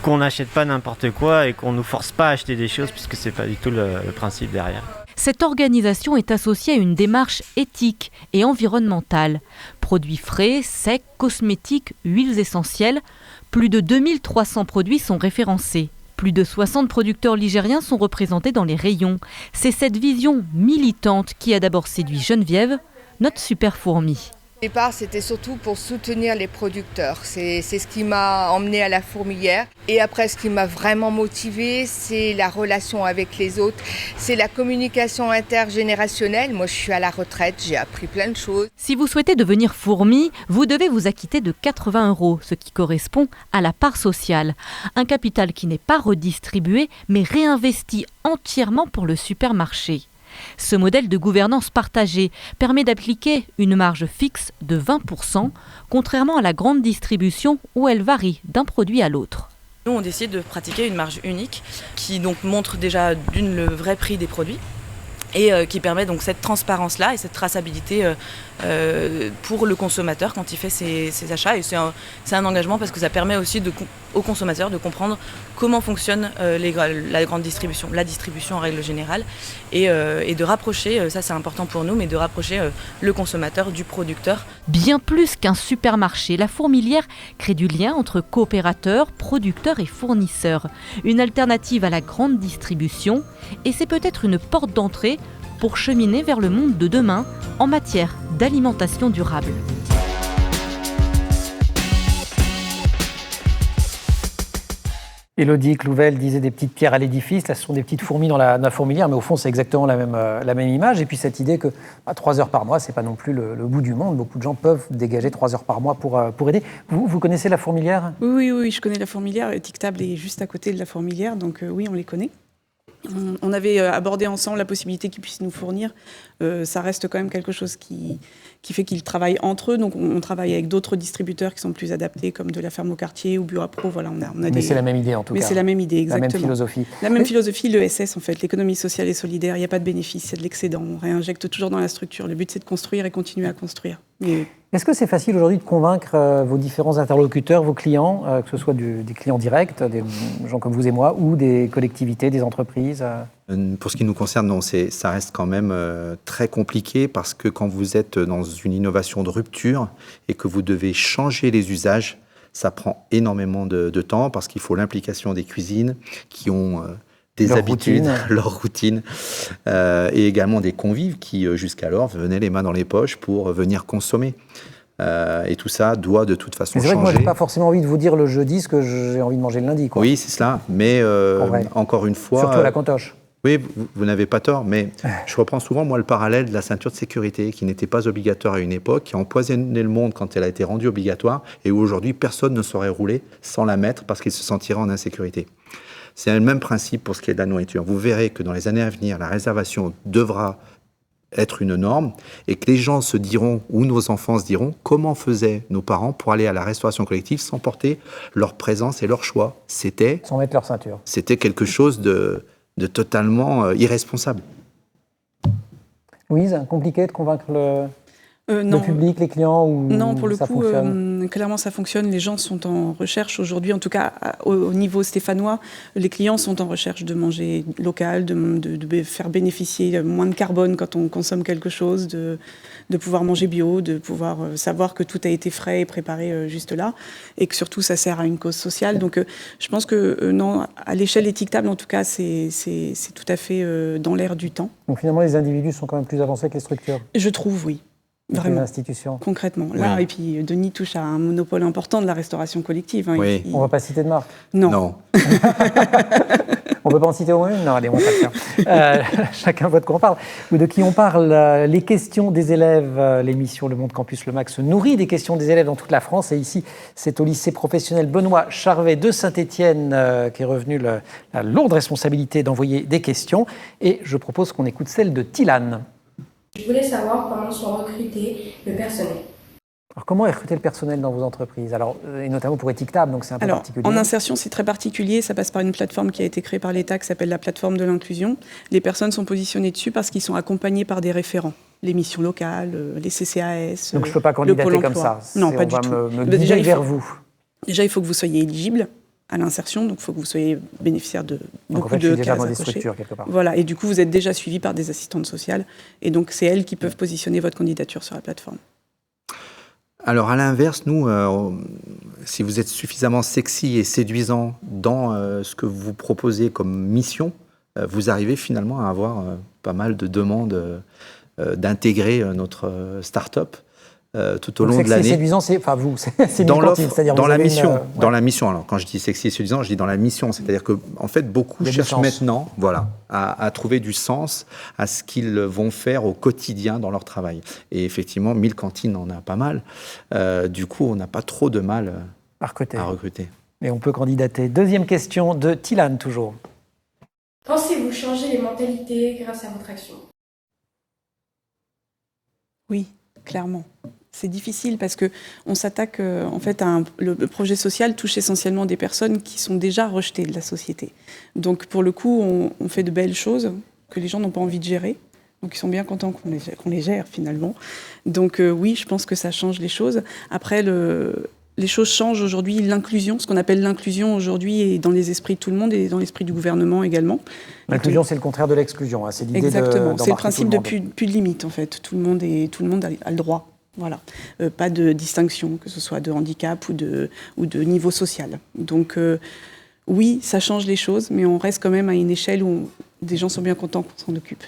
qu'on n'achète pas n'importe quoi et qu'on ne nous force pas à acheter des choses puisque c'est pas du tout le principe derrière. Cette organisation est associée à une démarche éthique et environnementale. Produits frais, secs, cosmétiques, huiles essentielles, plus de 2300 produits sont référencés. Plus de 60 producteurs ligériens sont représentés dans les rayons. C'est cette vision militante qui a d'abord séduit Geneviève, notre super fourmi. Au départ, c'était surtout pour soutenir les producteurs. C'est ce qui m'a emmenée à la fourmilière. Et après, ce qui m'a vraiment motivée, c'est la relation avec les autres. C'est la communication intergénérationnelle. Moi, je suis à la retraite, j'ai appris plein de choses. Si vous souhaitez devenir fourmi, vous devez vous acquitter de 80 €, ce qui correspond à la part sociale. Un capital qui n'est pas redistribué, mais réinvesti entièrement pour le supermarché. Ce modèle de gouvernance partagée permet d'appliquer une marge fixe de 20%, contrairement à la grande distribution où elle varie d'un produit à l'autre. Nous, on décide de pratiquer une marge unique qui donc montre déjà le vrai prix des produits et qui permet donc cette transparence-là et cette traçabilité pour le consommateur quand il fait ses achats. Et c'est un engagement parce que ça permet aussi aux consommateurs de comprendre comment fonctionne la grande distribution, la distribution en règle générale, et de rapprocher, ça c'est important pour nous, mais de rapprocher le consommateur du producteur. Bien plus qu'un supermarché, la fourmilière crée du lien entre coopérateurs, producteurs et fournisseurs. Une alternative à la grande distribution, et c'est peut-être une porte d'entrée pour cheminer vers le monde de demain en matière d'alimentation durable. Élodie Clouvel disait des petites pierres à l'édifice, là ce sont des petites fourmis dans la fourmilière, mais au fond c'est exactement la même image. Et puis cette idée que 3 heures par mois, c'est pas non plus le bout du monde. Beaucoup de gens peuvent dégager 3 heures par mois pour aider. Vous connaissez la fourmilière ? Oui, je connais la fourmilière. Tic-Table est juste à côté de la fourmilière, donc oui, on les connaît. On avait abordé ensemble la possibilité qu'ils puissent nous fournir. Ça reste quand même quelque chose qui fait qu'ils travaillent entre eux. Donc on travaille avec d'autres distributeurs qui sont plus adaptés, comme de la ferme au quartier ou Bureau Pro. Voilà, Mais c'est la même idée en tout cas. Mais c'est la même idée, exactement. La même philosophie. La même philosophie, l'ESS en fait, l'économie sociale et solidaire. Il n'y a pas de bénéfice, c'est de l'excédent. On réinjecte toujours dans la structure. Le but c'est de construire et continuer à construire. Est-ce que c'est facile aujourd'hui de convaincre vos différents interlocuteurs, vos clients, que ce soit des clients directs, des gens comme vous et moi, ou des collectivités, des entreprises Pour ce qui nous concerne, non, ça reste quand même très compliqué parce que quand vous êtes dans une innovation de rupture et que vous devez changer les usages, ça prend énormément de temps parce qu'il faut l'implication des cuisines qui ont des habitudes, leur routine, et également des convives qui, jusqu'alors, venaient les mains dans les poches pour venir consommer. Et tout ça doit de toute façon changer. C'est vrai que moi, je n'ai pas forcément envie de vous dire le jeudi ce que j'ai envie de manger le lundi. Quoi. Oui, c'est cela. Mais encore une fois... Surtout à la cantoche. Oui, vous n'avez pas tort, mais je reprends souvent, moi, le parallèle de la ceinture de sécurité, qui n'était pas obligatoire à une époque, qui a empoisonné le monde quand elle a été rendue obligatoire, et où aujourd'hui, personne ne saurait rouler sans la mettre parce qu'il se sentirait en insécurité. C'est le même principe pour ce qui est de la nourriture. Vous verrez que dans les années à venir, la réservation devra être une norme et que les gens se diront, ou nos enfants se diront, comment faisaient nos parents pour aller à la restauration collective sans porter leur présence et leur choix. Sans mettre leur ceinture. C'était quelque chose de totalement irresponsable. Louise, compliqué de convaincre Le public, les clients ou Non, pour le ça coup, fonctionne clairement ça fonctionne. Les gens sont en recherche aujourd'hui, en tout cas au niveau stéphanois, les clients sont en recherche de manger local, de faire bénéficier moins de carbone quand on consomme quelque chose, de pouvoir manger bio, de pouvoir savoir que tout a été frais et préparé juste là, et que surtout ça sert à une cause sociale. Donc je pense que non, à l'échelle étiquetable, en tout cas, c'est tout à fait dans l'air du temps. Donc finalement, les individus sont quand même plus avancés que les structures. Je trouve, oui. Vraiment. Institutions. Concrètement. Là, oui. Et puis Denis touche à un monopole important de la restauration collective. Hein. Oui. On ne va pas citer de marque. Non. On ne peut pas en citer au moins une. Non, allez, on va pas le faire. Chacun vote qu'on parle. Ou de qui on parle. Les questions des élèves. L'émission Le Monde Campus Le Mac se nourrit des questions des élèves dans toute la France. Et ici, c'est au lycée professionnel Benoît Charvet de Saint-Étienne qui est revenu la lourde responsabilité d'envoyer des questions. Et je propose qu'on écoute celle de Tilane. Je voulais savoir comment sont recrutés le personnel. Alors, comment est recruté le personnel dans vos entreprises? Alors, et notamment pour étiquetable, donc c'est un peu particulier. En insertion, c'est très particulier. Ça passe par une plateforme qui a été créée par l'État qui s'appelle la plateforme de l'inclusion. Les personnes sont positionnées dessus parce qu'ils sont accompagnés par des référents. Les missions locales, les CCAS. Donc je ne peux pas candidater comme ça. Non, pas du tout. Me guider vers vous. Déjà, il faut que vous soyez éligible à l'insertion, donc il faut que vous soyez bénéficiaire de beaucoup de déjà cases dans des accrochées. structures quelque part. Voilà, et du coup, vous êtes déjà suivi par des assistantes sociales, et donc c'est elles qui peuvent positionner votre candidature sur la plateforme. Alors à l'inverse, nous, si vous êtes suffisamment sexy et séduisant dans ce que vous proposez comme mission, vous arrivez finalement à avoir pas mal de demandes d'intégrer notre start-up. Tout au long de l'année. Sexy et séduisant, c'est dans l'offre, c'est-à-dire dans la mission. ouais. Dans la mission. Alors quand je dis sexy et séduisant, je dis dans la mission. C'est-à-dire que en fait, beaucoup cherchent maintenant, à trouver du sens à ce qu'ils vont faire au quotidien dans leur travail. Et effectivement, 1000 cantines, on a pas mal. Du coup, on n'a pas trop de mal à recruter. Et on peut candidater. Deuxième question de Tilane, toujours. Pensez-vous changer les mentalités grâce à votre action? Oui, clairement. C'est difficile parce qu'on s'attaque, en fait, le projet social touche essentiellement des personnes qui sont déjà rejetées de la société. Donc, pour le coup, on fait de belles choses que les gens n'ont pas envie de gérer. Donc, ils sont bien contents qu'on les gère, finalement. Donc, oui, je pense que ça change les choses. Après, les choses changent aujourd'hui. L'inclusion, ce qu'on appelle l'inclusion aujourd'hui, est dans les esprits de tout le monde et dans l'esprit du gouvernement également. L'inclusion, c'est le contraire de l'exclusion. Hein. C'est l'idée exactement. C'est le principe de plus de limite, en fait. Tout le monde a le droit. Voilà. Pas de distinction, que ce soit de handicap ou de niveau social. Donc, oui, ça change les choses, mais on reste quand même à une échelle où des gens sont bien contents qu'on s'en occupe.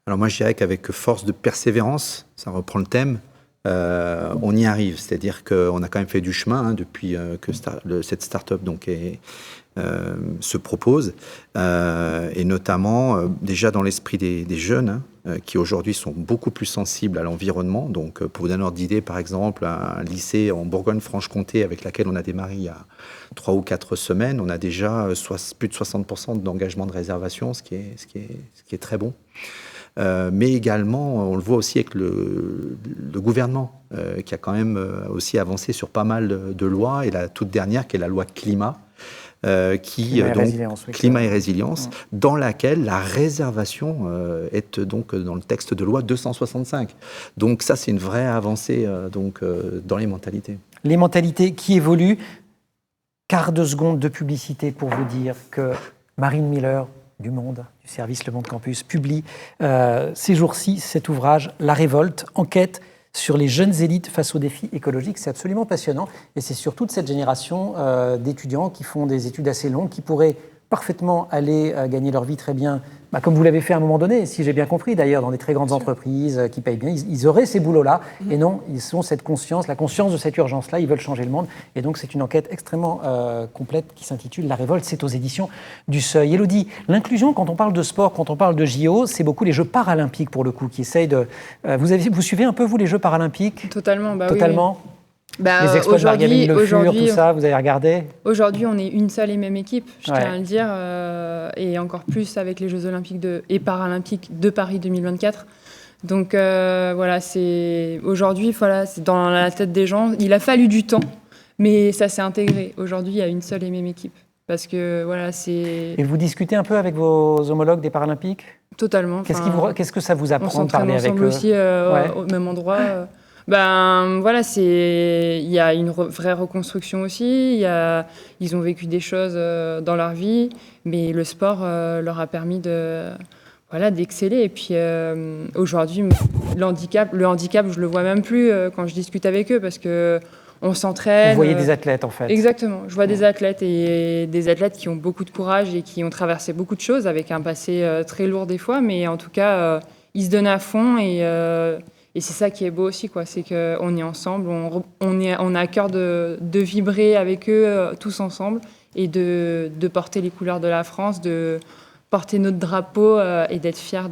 Alors moi, je dirais qu'avec force de persévérance, ça reprend le thème, on y arrive. C'est-à-dire qu'on a quand même fait du chemin depuis que cette start-up se propose, et notamment déjà dans l'esprit des jeunes qui aujourd'hui sont beaucoup plus sensibles à l'environnement. Donc pour vous donner un ordre d'idée, par exemple, un lycée en Bourgogne-Franche-Comté avec laquelle on a démarré il y a 3 ou 4 semaines, on a déjà plus de 60% d'engagement de réservation, ce qui est très bon. Mais également, on le voit aussi avec le gouvernement, qui a quand même aussi avancé sur pas mal de lois, et la toute dernière qui est la loi climat, climat et résilience, dans laquelle la réservation est donc dans le texte de loi 265. Donc ça, c'est une vraie avancée dans les mentalités. Les mentalités qui évoluent. Quart de seconde de publicité pour vous dire que Marine Miller du Monde, du service Le Monde Campus, publie ces jours-ci cet ouvrage « La révolte, enquête sur les jeunes élites face aux défis écologiques ». C'est absolument passionnant et c'est sur toute cette génération d'étudiants qui font des études assez longues, qui pourraient parfaitement aller gagner leur vie très bien, comme vous l'avez fait à un moment donné, si j'ai bien compris d'ailleurs, dans des très grandes entreprises qui payent bien. Ils auraient ces boulots-là, et non, ils ont cette conscience, la conscience de cette urgence-là, ils veulent changer le monde. Et donc c'est une enquête extrêmement complète qui s'intitule « La révolte », c'est aux éditions du Seuil. Élodie, l'inclusion, quand on parle de sport, quand on parle de JO, c'est beaucoup les Jeux paralympiques pour le coup, qui essayent de... Vous suivez un peu, vous, les Jeux paralympiques? Totalement, Totalement. Oui. Les exploits de Marguerite Le Fur, tout ça, vous avez regardé? Aujourd'hui, on est une seule et même équipe, je tiens à le dire, et encore plus avec les Jeux Olympiques et Paralympiques de Paris 2024. Donc voilà, aujourd'hui, c'est dans la tête des gens. Il a fallu du temps, mais ça s'est intégré. Aujourd'hui, il y a une seule et même équipe. Parce que voilà, c'est... Et vous discutez un peu avec vos homologues des Paralympiques? Totalement. Qu'est-ce que ça vous apprend de parler avec eux? On s'entraîne ensemble aussi au même endroit. Voilà, il y a une vraie reconstruction aussi. Ils ont vécu des choses dans leur vie, mais le sport leur a permis d'exceller. Et puis aujourd'hui, le handicap, je le vois même plus quand je discute avec eux parce que on s'entraîne. Vous voyez des athlètes en fait. Exactement. Je vois des athlètes et des athlètes qui ont beaucoup de courage et qui ont traversé beaucoup de choses avec un passé très lourd des fois, mais en tout cas, ils se donnent à fond et c'est ça qui est beau aussi, quoi. C'est qu'on est ensemble, on a à cœur de vibrer avec eux tous ensemble et de porter les couleurs de la France, de porter notre drapeau et d'être fiers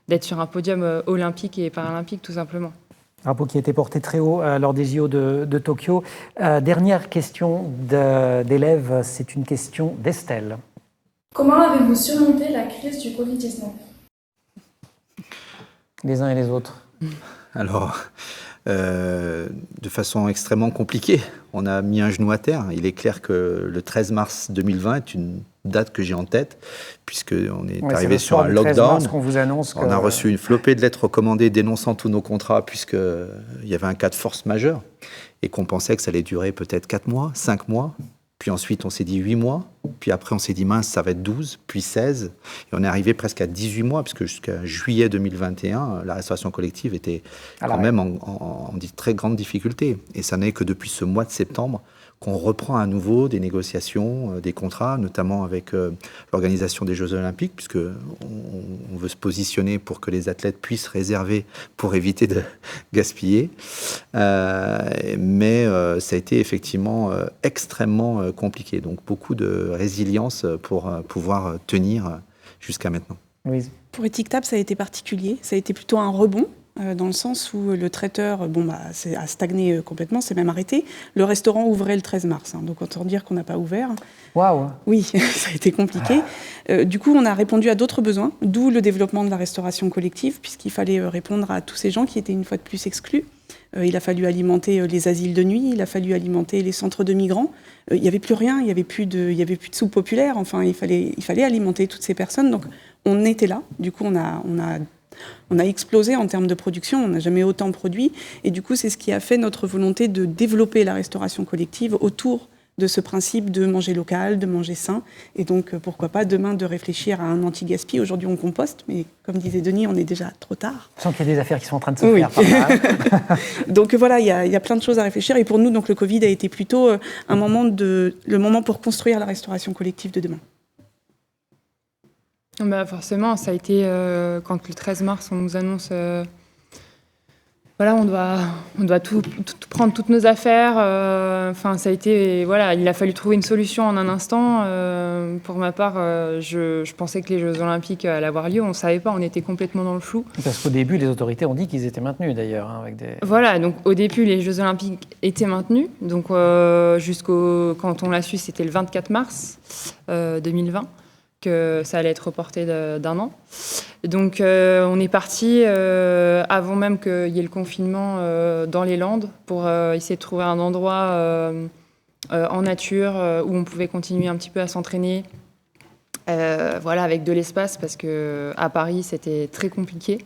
d'être sur un podium olympique et paralympique tout simplement. Drapeau qui a été porté très haut lors des JO de Tokyo. Dernière question d'élève, c'est une question d'Estelle. Comment avez-vous surmonté la crise du Covid-19 ? Les uns et les autres. Alors, de façon extrêmement compliquée. On a mis un genou à terre. Il est clair que le 13 mars 2020 est une date que j'ai en tête, puisqu'on est arrivé sur un lockdown. On vous annonce on a reçu une flopée de lettres recommandées dénonçant tous nos contrats, puisqu'il y avait un cas de force majeure, et qu'on pensait que ça allait durer peut-être 4 mois, 5 mois. Puis ensuite, on s'est dit 8 mois. Puis après, on s'est dit, mince, ça va être 12, puis 16. Et on est arrivé presque à 18 mois, puisque jusqu'à juillet 2021, la restauration collective était quand même en très grande difficulté. Et ça n'est que depuis ce mois de septembre qu'on reprend à nouveau des négociations, des contrats, notamment avec l'organisation des Jeux Olympiques, puisqu'on veut se positionner pour que les athlètes puissent réserver pour éviter de gaspiller. Mais ça a été effectivement extrêmement compliqué. Donc beaucoup de résilience pour pouvoir tenir jusqu'à maintenant. Louise. Pour Étiquetable, ça a été particulier. Ça a été plutôt un rebond. Dans le sens où le traiteur a stagné complètement, c'est même arrêté. Le restaurant ouvrait le 13 mars, donc autant dire qu'on n'a pas ouvert. Waouh. Oui, ça a été compliqué. Du coup, on a répondu à d'autres besoins, d'où le développement de la restauration collective, puisqu'il fallait répondre à tous ces gens qui étaient une fois de plus exclus. Il a fallu alimenter les asiles de nuit, il a fallu alimenter les centres de migrants. Il n'y avait plus rien, il n'y avait plus de soupe populaire. Enfin, il fallait alimenter toutes ces personnes. Donc, on était là. Du coup, on a explosé en termes de production, on n'a jamais autant produit. Et du coup, c'est ce qui a fait notre volonté de développer la restauration collective autour de ce principe de manger local, de manger sain. Et donc, pourquoi pas demain de réfléchir à un anti-gaspi. Aujourd'hui, on composte, mais comme disait Denis, on est déjà trop tard. Je sens qu'il y a des affaires qui sont en train de se faire par là. Donc voilà, il y a plein de choses à réfléchir. Et pour nous, donc, le Covid a été plutôt le moment pour construire la restauration collective de demain. Forcément, ça a été quand le 13 mars, on nous annonce on doit tout prendre, toutes nos affaires. Ça a été, il a fallu trouver une solution en un instant. Pour ma part, je pensais que les Jeux Olympiques allaient avoir lieu. On ne savait pas, on était complètement dans le flou. Parce qu'au début, les autorités ont dit qu'ils étaient maintenus d'ailleurs. Avec des... Voilà, donc au début, les Jeux Olympiques étaient maintenus. Donc quand on l'a su, c'était le 24 mars 2020. Que ça allait être reporté d'un an. Donc on est parti avant même qu'il y ait le confinement dans les Landes pour essayer de trouver un endroit en nature où on pouvait continuer un petit peu à s'entraîner, avec de l'espace parce qu'à Paris c'était très compliqué.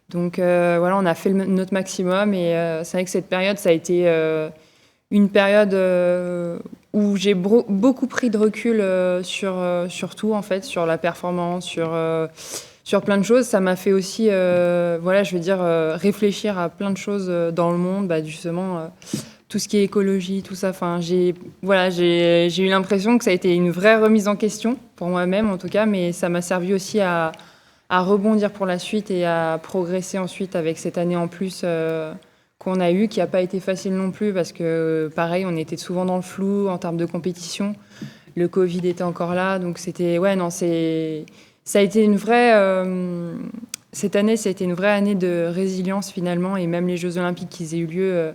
Donc on a fait notre maximum et c'est vrai que cette période ça a été une période où j'ai beaucoup pris de recul sur tout, en fait, sur la performance, sur plein de choses. Ça m'a fait aussi, réfléchir à plein de choses dans le monde, justement, tout ce qui est écologie, tout ça. Enfin, j'ai eu l'impression que ça a été une vraie remise en question, pour moi-même en tout cas, mais ça m'a servi aussi à rebondir pour la suite et à progresser ensuite avec cette année en plus qu'on a eu, qui n'a pas été facile non plus, parce que, pareil, on était souvent dans le flou en termes de compétition. Le Covid était encore là, donc c'était... ça a été une vraie... cette année, ça a été une vraie année de résilience, finalement, et même les Jeux Olympiques qui aient eu lieu...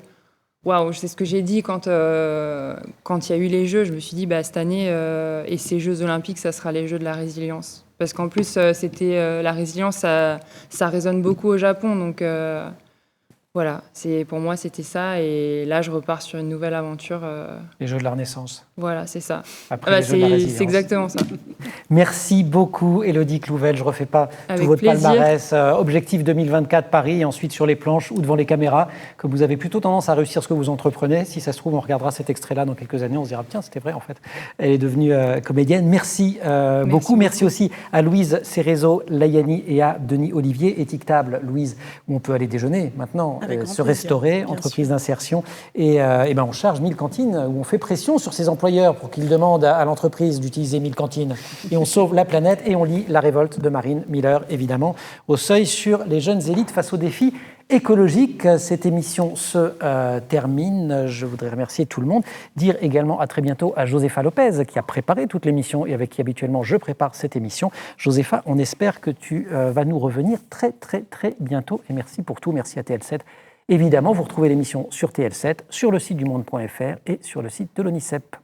c'est ce que j'ai dit quand il y a eu les Jeux. Je me suis dit, cette année, et ces Jeux Olympiques, ça sera les Jeux de la résilience. Parce qu'en plus, c'était la résilience, ça résonne beaucoup au Japon, donc... Voilà, pour moi, c'était ça. Et là, je repars sur une nouvelle aventure. Les Jeux de la Renaissance. Voilà, c'est ça. Après les Jeux de la Résilience. C'est exactement ça. Merci beaucoup, Élodie Clouvel. Je ne refais pas Avec tout votre plaisir. palmarès. Objectif 2024 Paris, et ensuite sur les planches ou devant les caméras, que vous avez plutôt tendance à réussir ce que vous entreprenez. Si ça se trouve, on regardera cet extrait-là dans quelques années. On se dira, tiens, c'était vrai, en fait. Elle est devenue comédienne. Merci beaucoup. Merci aussi à Louise Cerezo Layani et à Denis Olivier. Étiquetable, Louise, où on peut aller déjeuner maintenant, se restaurer, entreprise d'insertion. Et on charge 1000 cantines, où on fait pression sur ses employeurs pour qu'ils demandent à l'entreprise d'utiliser 1000 cantines. Et on sauve la planète et on lit La révolte de Marine Miller, évidemment, au seuil sur les jeunes élites face aux défis écologiques. Cette émission se termine. Je voudrais remercier tout le monde. Dire également à très bientôt à Joséfa Lopez, qui a préparé toute l'émission et avec qui habituellement je prépare cette émission. Joséfa, on espère que tu vas nous revenir très, très, très bientôt. Et merci pour tout. Merci à TL7. Évidemment, vous retrouvez l'émission sur TL7, sur le site du Monde.fr et sur le site de l'ONICEP.